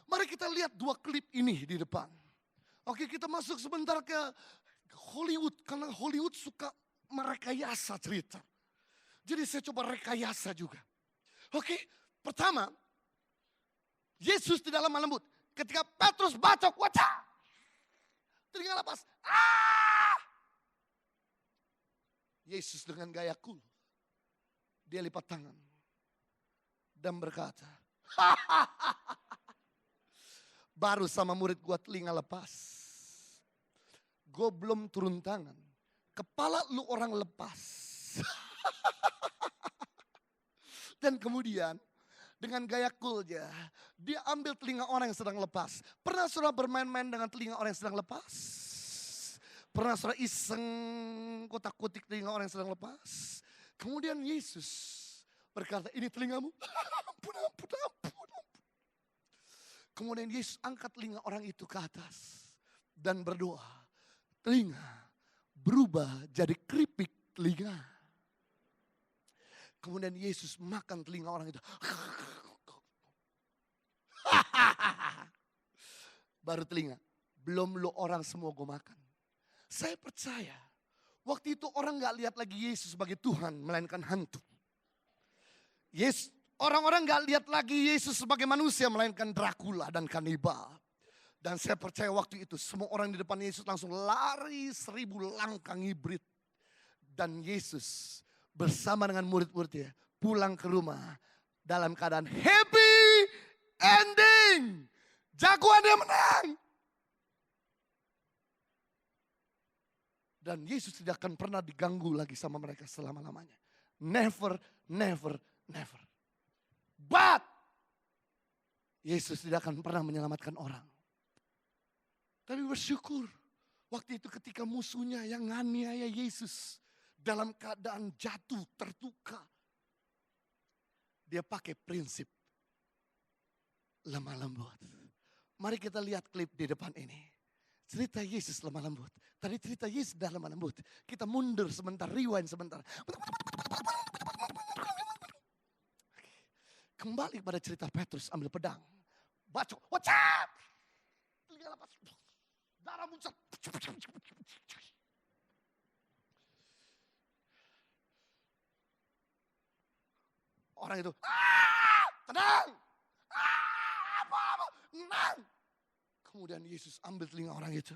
Mari kita lihat dua klip ini di depan. Oke, kita masuk sebentar ke Hollywood, karena Hollywood suka merekayasa cerita. Jadi saya coba rekayasa juga. Oke, pertama, Yesus di dalam lemah lembut. Ketika Petrus bacok, wacah, telinga lepas. Yesus dengan gaya cool, dia lipat tangan dan berkata, baru sama murid gua telinga lepas. Gue belum turun tangan, kepala lu orang lepas. Dan kemudian dengan gaya coolnya, dia ambil telinga orang yang sedang lepas. Pernah saudara bermain-main dengan telinga orang yang sedang lepas? Pernah saudara iseng kotak-kotik telinga orang yang sedang lepas? Kemudian Yesus berkata, ini telingamu. Ampun, ampun, ampun, ampun. Kemudian Yesus angkat telinga orang itu ke atas dan berdoa. Telinga berubah jadi keripik telinga. Kemudian Yesus makan telinga orang itu. Baru telinga. Belum lo orang semua gue makan. Saya percaya. Waktu itu orang gak lihat lagi Yesus sebagai Tuhan. Melainkan hantu. Orang-orang gak lihat lagi Yesus sebagai manusia. Melainkan Dracula dan kanibal. Dan saya percaya waktu itu semua orang di depan Yesus langsung lari 1000 langkah ngibrit. Dan Yesus bersama dengan murid-muridnya pulang ke rumah dalam keadaan happy ending. Jagoan dia menang. Dan Yesus tidak akan pernah diganggu lagi sama mereka selama-lamanya. Never, never, never. But Yesus tidak akan pernah menyelamatkan orang. Tapi bersyukur waktu itu ketika musuhnya yang nganiaya Yesus dalam keadaan jatuh, terluka. Dia pakai prinsip lemah lembut. Mari kita lihat klip di depan ini. Cerita Yesus lemah lembut. Tadi cerita Yesus dah lemah lembut. Kita mundur sebentar, rewind sebentar. Kembali pada cerita Petrus ambil pedang. Bacok, wacap! Telinga lepas. Darah muncul. Orang itu, tenang, apa-apa, tenang. Kemudian Yesus ambil telinga orang itu.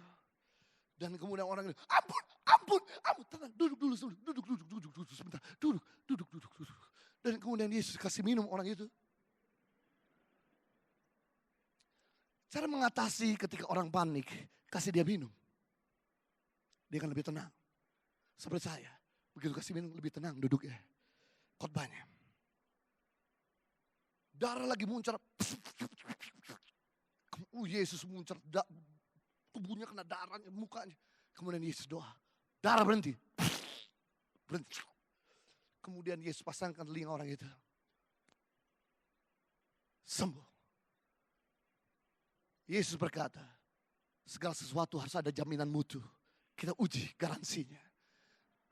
Dan kemudian orang itu, ampun, ampun, ampun, tenang, duduk dulu, duduk sebentar, duduk. Dan kemudian Yesus kasih minum orang itu. Cara mengatasi ketika orang panik, kasih dia minum. Dia akan lebih tenang. Seperti saya, begitu kasih minum lebih tenang duduknya. Khotbahnya. Darah lagi muncul. Yesus muncul. Tubuhnya kena darahnya, mukanya. Kemudian Yesus doa. Darah berhenti. Berhenti. Kemudian Yesus pasangkan telinga orang itu. Sembuh. Yesus berkata, segala sesuatu harus ada jaminan mutu. Kita uji garansinya.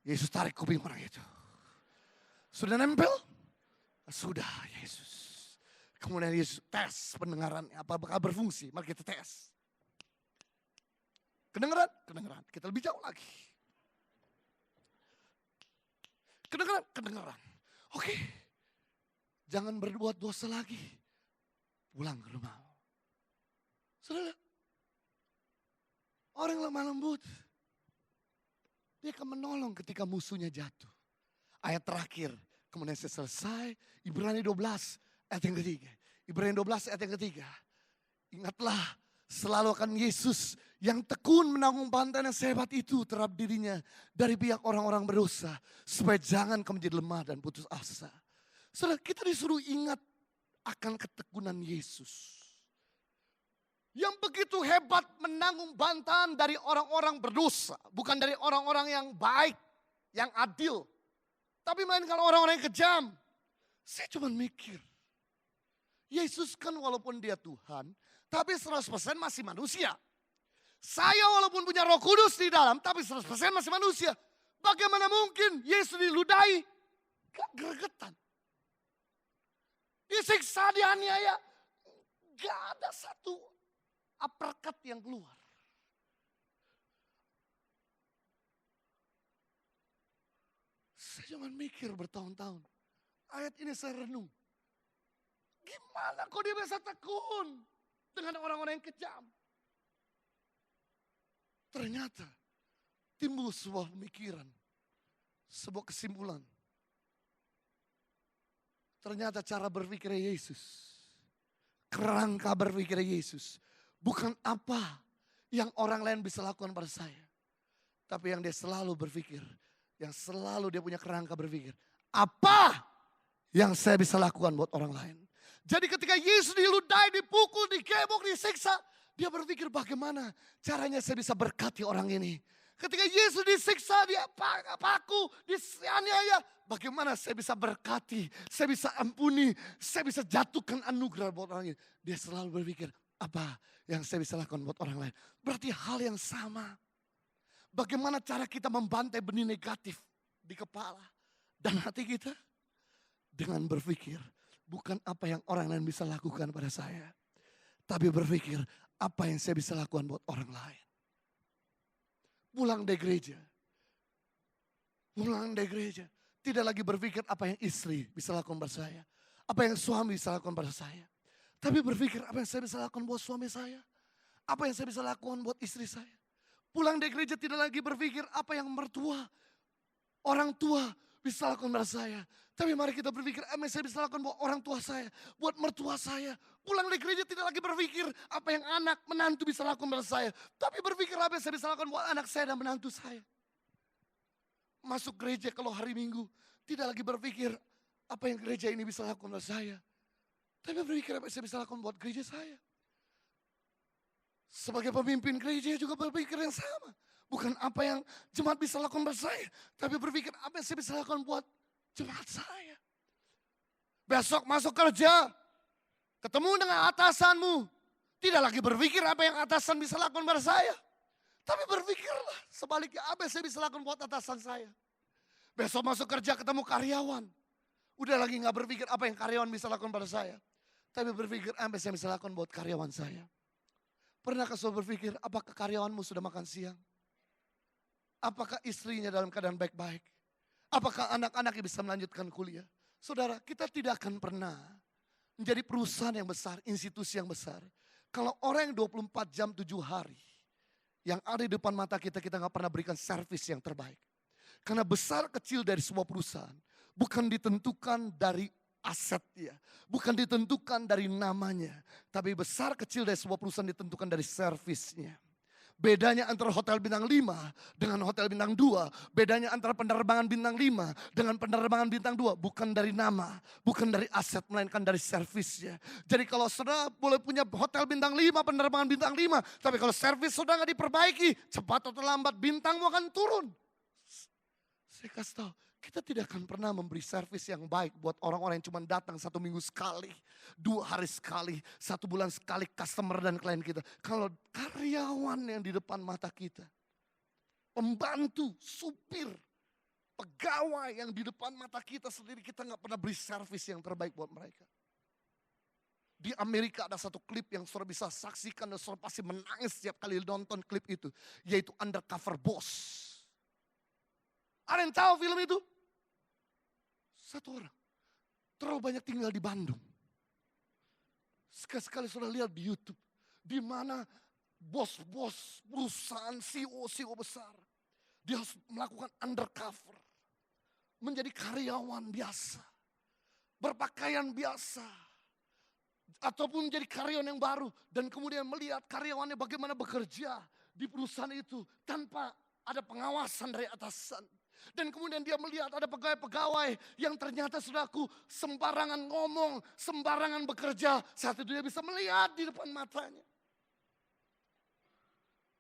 Yesus tarik kuping orang itu. Sudah nempel? Sudah Yesus. Kemudian Yesus tes pendengarannya. Apakah berfungsi? Mari kita tes. Kedengaran? Kedengaran. Kita lebih jauh lagi. Kedengaran? Kedengaran. Oke. Jangan berbuat dosa lagi. Pulang ke rumah. Saudara. Orang lemah lembut. Dia akan menolong ketika musuhnya jatuh. Ayat terakhir. Kemudian selesai. Ibrani 12. Ayat yang ketiga. Ibrani 12 ayat yang ketiga. Ingatlah selalu akan Yesus yang tekun menanggung bantahan yang sehebat itu terhadap dirinya dari pihak orang-orang berdosa. Supaya jangan kamu menjadi lemah dan putus asa. Saudara, kita disuruh ingat akan ketekunan Yesus. Yang begitu hebat menanggung bantahan dari orang-orang berdosa. Bukan dari orang-orang yang baik, yang adil. Tapi melainkan orang-orang yang kejam. Saya cuma mikir. Yesus kan walaupun dia Tuhan, tapi 100% masih manusia. Saya walaupun punya Roh Kudus di dalam, tapi 100% masih manusia. Bagaimana mungkin Yesus diludahi? Gak gregetan. Disiksa, dianiaya. Gak ada satu uppercut yang keluar. Saya cuma mikir bertahun-tahun. Ayat ini saya renung. Gimana kok dia bisa tekun dengan orang-orang yang kejam? Ternyata timbul sebuah pemikiran, sebuah kesimpulan. Ternyata cara berpikir Yesus, kerangka berpikir Yesus, bukan apa yang orang lain bisa lakukan pada saya. Tapi yang dia selalu berpikir, yang selalu dia punya kerangka berpikir, apa yang saya bisa lakukan buat orang lain. Jadi ketika Yesus diludahi, dipukul, digebok, disiksa, dia berpikir bagaimana caranya saya bisa berkati orang ini. Ketika Yesus disiksa, dia paku, disianiaya, bagaimana saya bisa berkati, saya bisa ampuni, saya bisa jatuhkan anugerah buat orang ini. Dia selalu berpikir, apa yang saya bisa lakukan buat orang lain. Berarti hal yang sama. Bagaimana cara kita membantai benih negatif di kepala dan hati kita? Dengan berpikir, bukan apa yang orang lain bisa lakukan pada saya. Tapi berpikir, apa yang saya bisa lakukan buat orang lain. Pulang dari gereja. Pulang dari gereja. Tidak lagi berpikir apa yang istri bisa lakukan pada saya. Apa yang suami bisa lakukan pada saya. Tapi berpikir apa yang saya bisa lakukan buat suami saya. Apa yang saya bisa lakukan buat istri saya. Pulang dari gereja tidak lagi berpikir apa yang mertua, orang tua bisa lakukan pada saya. Tapi mari kita berpikir apa yang saya bisa lakukan buat orang tua saya, buat mertua saya. Pulang dari gereja tidak lagi berpikir apa yang anak, menantu bisa lakukan pada saya. Tapi berpikir apa yang saya bisa lakukan buat anak saya dan menantu saya. Masuk gereja kalau hari Minggu, tidak lagi berpikir apa yang gereja ini bisa lakukan pada saya. Tapi berpikir apa yang saya bisa lakukan buat gereja saya. Sebagai pemimpin gereja juga berpikir yang sama. Bukan apa yang jemaat bisa lakukan buat saya. Tapi berpikir apa yang saya bisa lakukan buat jemaat saya. Besok masuk kerja. Ketemu dengan atasanmu. Tidak lagi berpikir apa yang atasan bisa lakukan pada saya. Tapi berpikirlah sebaliknya apa yang saya bisa lakukan buat atasan saya. Besok masuk kerja ketemu karyawan. Udah lagi gak berpikir apa yang karyawan bisa lakukan pada saya. Tapi berpikir apa yang saya bisa lakukan buat karyawan saya. Pernahkah saudara berpikir apakah karyawanmu sudah makan siang? Apakah istrinya dalam keadaan baik-baik? Apakah anak-anaknya bisa melanjutkan kuliah? Saudara, kita tidak akan pernah menjadi perusahaan yang besar, institusi yang besar. Kalau orang yang 24 jam 7 hari yang ada di depan mata kita, kita gak pernah berikan servis yang terbaik. Karena besar kecil dari sebuah perusahaan bukan ditentukan dari asetnya, bukan ditentukan dari namanya, tapi besar kecil dari sebuah perusahaan ditentukan dari servisnya. Bedanya antara hotel bintang 5 dengan hotel bintang 2, bedanya antara penerbangan bintang 5 dengan penerbangan bintang 2 bukan dari nama, bukan dari aset, melainkan dari servisnya. Jadi kalau saudara boleh punya hotel bintang 5, penerbangan bintang 5, tapi kalau servis saudara gak diperbaiki, cepat atau lambat bintangmu akan turun. Saya kasih tahu, kita tidak akan pernah memberi servis yang baik buat orang-orang yang cuma datang 1 minggu sekali, 2 hari sekali, 1 bulan sekali customer dan klien kita. Kalau karyawan yang di depan mata kita, pembantu, supir, pegawai yang di depan mata kita sendiri, kita gak pernah beri servis yang terbaik buat mereka. Di Amerika ada satu klip yang saudara bisa saksikan dan saudara pasti menangis setiap kali nonton klip itu, yaitu Undercover Boss. Ada yang tahu film itu? Satu orang. Terlalu banyak tinggal di Bandung. Sekali-sekali sudah lihat di YouTube. Di mana bos-bos perusahaan, CEO besar. Dia harus melakukan undercover. Menjadi karyawan biasa. Berpakaian biasa. Ataupun menjadi karyawan yang baru. Dan kemudian melihat karyawannya bagaimana bekerja di perusahaan itu. Tanpa ada pengawasan dari atasan. Dan kemudian dia melihat ada pegawai-pegawai yang ternyata saudaraku sembarangan ngomong, sembarangan bekerja. Saat itu dia bisa melihat di depan matanya.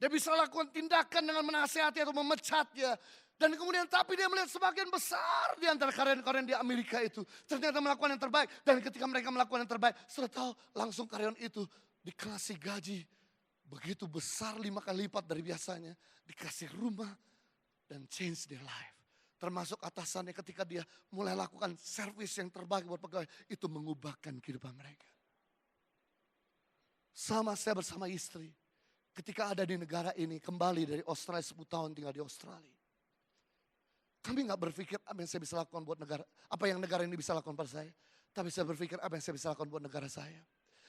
Dia bisa lakukan tindakan dengan menasihati atau memecatnya. Dan kemudian tapi dia melihat sebagian besar di antara karyawan-karyawan di Amerika itu ternyata melakukan yang terbaik. Dan ketika mereka melakukan yang terbaik, sudah tahu langsung karyawan itu dikasih gaji begitu besar 5 kali lipat dari biasanya. Dikasih rumah dan change their life. Termasuk atasannya ketika dia mulai lakukan servis yang terbaik buat pegawai. Itu mengubahkan kehidupan mereka. Sama saya bersama istri. Ketika ada di negara ini kembali dari Australia 10 tahun tinggal di Australia. Kami nggak berpikir apa yang saya bisa lakukan buat negara, apa yang negara ini bisa lakukan pada saya. Tapi saya berpikir apa yang saya bisa lakukan buat negara saya.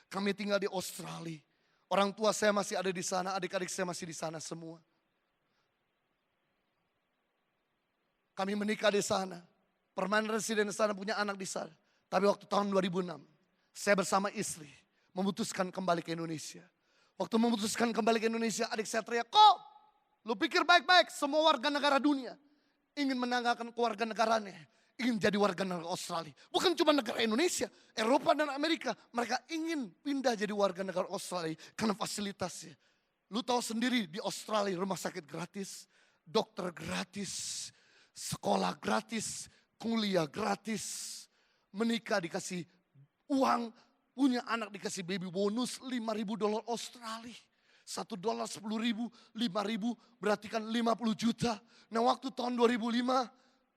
Kami tinggal di Australia. Orang tua saya masih ada di sana, adik-adik saya masih di sana semua. Kami menikah di sana. Permanent resident di sana, punya anak di sana. Tapi waktu tahun 2006, saya bersama istri memutuskan kembali ke Indonesia. Waktu memutuskan kembali ke Indonesia, adik saya teriak, "Kok, lu pikir baik-baik semua warga negara dunia ingin menanggalkan kewarganegaranya, ingin jadi warga negara Australia. Bukan cuma negara Indonesia, Eropa dan Amerika. Mereka ingin pindah jadi warga negara Australia karena fasilitasnya. Lu tahu sendiri di Australia rumah sakit gratis, dokter gratis, sekolah gratis, kuliah gratis, menikah dikasih uang, punya anak dikasih baby bonus $5.000 Australia. $1 10.000, 5.000 berarti kan 50 juta. Nah waktu tahun 2005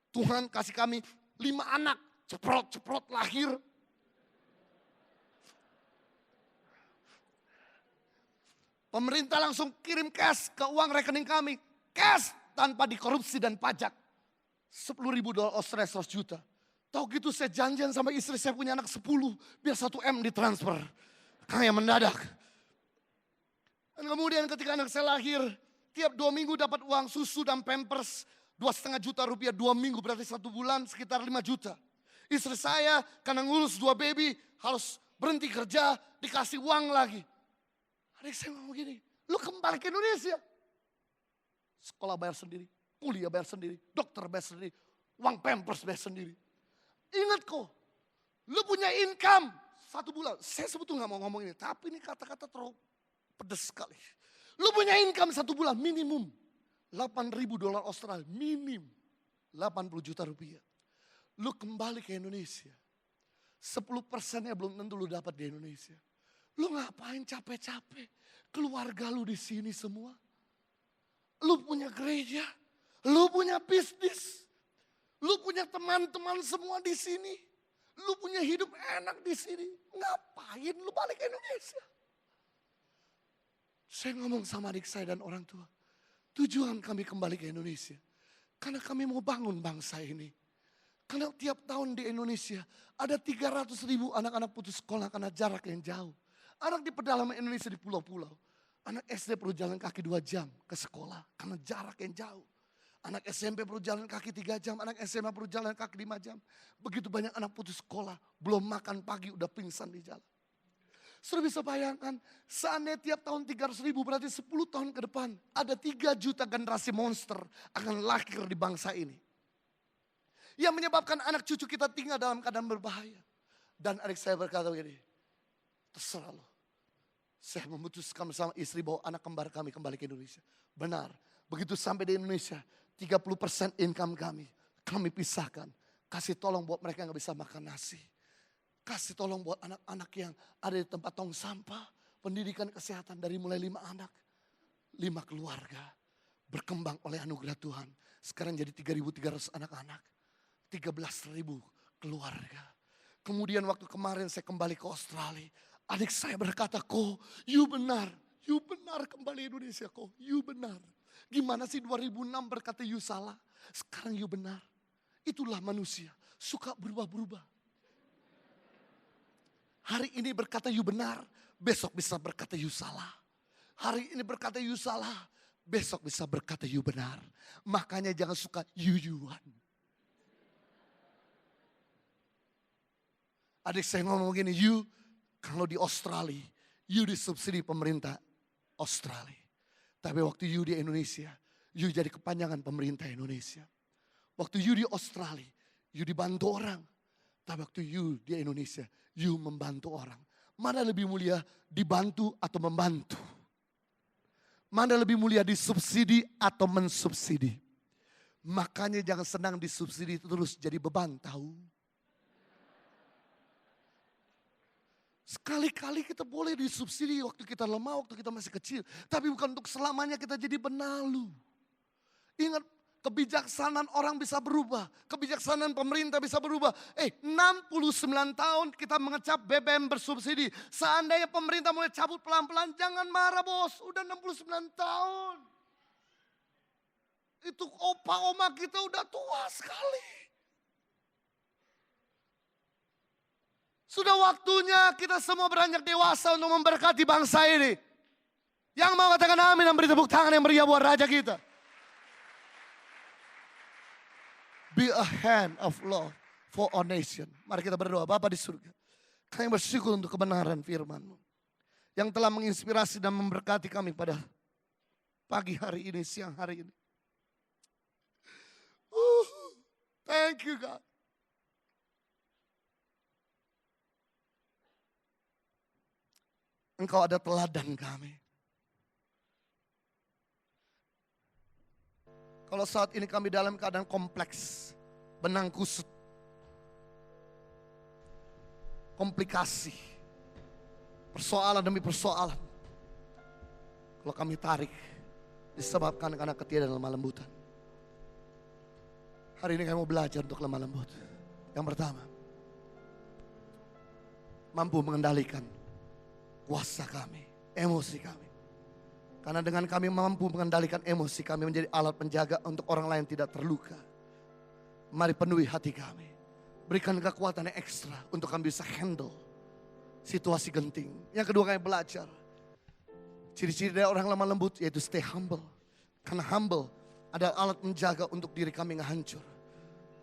Tuhan kasih kami 5 anak, ceprot-ceprot lahir. Pemerintah langsung kirim cash ke uang rekening kami. Cash tanpa dikorupsi dan pajak. $10.000 Australia 100 juta. Tahu gitu saya janjian sama istri saya punya anak 10. Biar 1 M ditransfer. Kayak mendadak. Dan kemudian ketika anak saya lahir. Tiap 2 minggu dapat uang susu dan pampers. 2,5 juta rupiah 2 minggu. Berarti 1 bulan sekitar 5 juta. Istri saya karena ngurus 2 baby. Harus berhenti kerja. Dikasih uang lagi. Adik saya ngomong gini. Lu kembali ke Indonesia. Sekolah bayar sendiri. Kuliah bayar sendiri, dokter bayar sendiri, uang pampers bayar sendiri. Ingat kok, lu punya income 1 bulan. Saya sebetulnya gak mau ngomong ini, tapi ini kata-kata terlalu pedas sekali. Lu punya income 1 bulan minimum $8.000 Australia, minim 80 juta rupiah. Lu kembali ke Indonesia, 10%-nya belum tentu lu dapat di Indonesia. Lu ngapain capek-capek? Keluarga lu di sini semua. Lu punya gereja. Lu punya bisnis, lu punya teman-teman semua di sini, lu punya hidup enak di sini. Ngapain lu balik ke Indonesia? Saya ngomong sama adik saya dan orang tua, tujuan kami kembali ke Indonesia karena kami mau bangun bangsa ini. Karena tiap tahun di Indonesia ada 300.000 anak-anak putus sekolah karena jarak yang jauh. Anak di pedalaman Indonesia di pulau-pulau, anak SD perlu jalan kaki 2 jam ke sekolah karena jarak yang jauh. Anak SMP perlu jalan kaki 3 jam, anak SMA perlu jalan kaki 5 jam. Begitu banyak anak putus sekolah, belum makan pagi udah pingsan di jalan. Sudah bisa bayangkan, seandainya tiap tahun 300.000 berarti 10 tahun ke depan ada 3 juta generasi monster akan lahir di bangsa ini. Yang menyebabkan anak cucu kita tinggal dalam keadaan berbahaya. Dan adik saya berkata begini, terserah lo. Saya memutuskan bersama istri bahwa anak kembar kami kembali ke Indonesia. Benar, begitu sampai di Indonesia, 30% income kami pisahkan. Kasih tolong buat mereka yang gak bisa makan nasi. Kasih tolong buat anak-anak yang ada di tempat tong sampah. Pendidikan kesehatan dari mulai 5 anak. 5 keluarga. Berkembang oleh anugerah Tuhan. Sekarang jadi 3.300 anak-anak. 13.000 keluarga. Kemudian waktu kemarin saya kembali ke Australia. Adik saya berkata, "Ko, you benar. You benar kembali Indonesia, Ko. You benar. Gimana sih 2006 berkata you salah. Sekarang you benar." Itulah manusia. Suka berubah-berubah. Hari ini berkata you benar. Besok bisa berkata you salah. Hari ini berkata you salah. Besok bisa berkata you benar. Makanya jangan suka you-yuan. Adik saya ngomong gini, you kalau di Australia, you disubsidi pemerintah Australia. Tapi waktu you di Indonesia, you jadi kepanjangan pemerintah Indonesia. Waktu you di Australia, you dibantu orang. Tapi waktu you di Indonesia, you membantu orang. Mana lebih mulia dibantu atau membantu? Mana lebih mulia disubsidi atau mensubsidi? Makanya jangan senang disubsidi terus jadi beban, tahu? Sekali-kali kita boleh disubsidi waktu kita lemah, waktu kita masih kecil. Tapi bukan untuk selamanya kita jadi benalu. Ingat, kebijaksanaan orang bisa berubah. Kebijaksanaan pemerintah bisa berubah. 69 tahun kita mengecap BBM bersubsidi. Seandainya pemerintah mulai cabut pelan-pelan, jangan marah bos. Udah 69 tahun. Itu opa oma kita udah tua sekali. Sudah waktunya kita semua beranjak dewasa untuk memberkati bangsa ini. Yang mau katakan amin dan beri tepuk tangan yang meriah buat raja kita. Be a hand of love for our nation. Mari kita berdoa. Bapa di surga, kami bersyukur untuk kebenaran firman-Mu yang telah menginspirasi dan memberkati kami pada pagi hari ini, siang hari ini. Thank you God. Engkau ada teladan kami. Kalau saat ini kami dalam keadaan kompleks, benang kusut, komplikasi, persoalan demi persoalan. Kalau kami tarik, disebabkan karena ketiadaan lemah lembutan. Hari ini kami mau belajar untuk lemah lembut. Yang pertama, mampu mengendalikan kuasa kami, emosi kami. Karena dengan kami mampu mengendalikan emosi kami menjadi alat penjaga untuk orang lain tidak terluka. Mari penuhi hati kami. Berikan kekuatan yang ekstra untuk kami bisa handle situasi genting. Yang kedua kami belajar. Ciri-ciri dari orang lemah lembut yaitu stay humble. Karena humble ada alat menjaga untuk diri kami nggak hancur.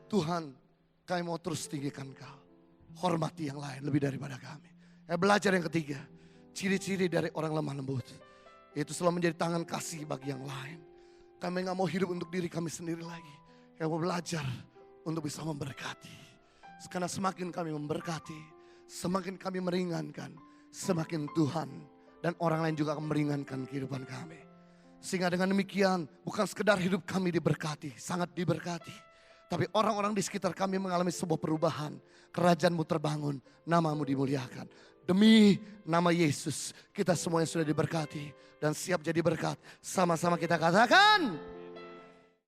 Tuhan, kami mau terus tinggikan Kau. Hormati yang lain lebih daripada kami. Belajar yang ketiga. Ciri-ciri dari orang lemah lembut. Yaitu selalu menjadi tangan kasih bagi yang lain. Kami gak mau hidup untuk diri kami sendiri lagi. Kami mau belajar untuk bisa memberkati. Karena semakin kami memberkati, semakin kami meringankan, semakin Tuhan dan orang lain juga akan meringankan kehidupan kami. Sehingga dengan demikian bukan sekedar hidup kami diberkati, sangat diberkati. Tapi orang-orang di sekitar kami mengalami sebuah perubahan. Kerajaan-Mu terbangun, nama-Mu dimuliakan. Demi nama Yesus, kita semuanya sudah diberkati dan siap jadi berkat. Sama-sama kita katakan,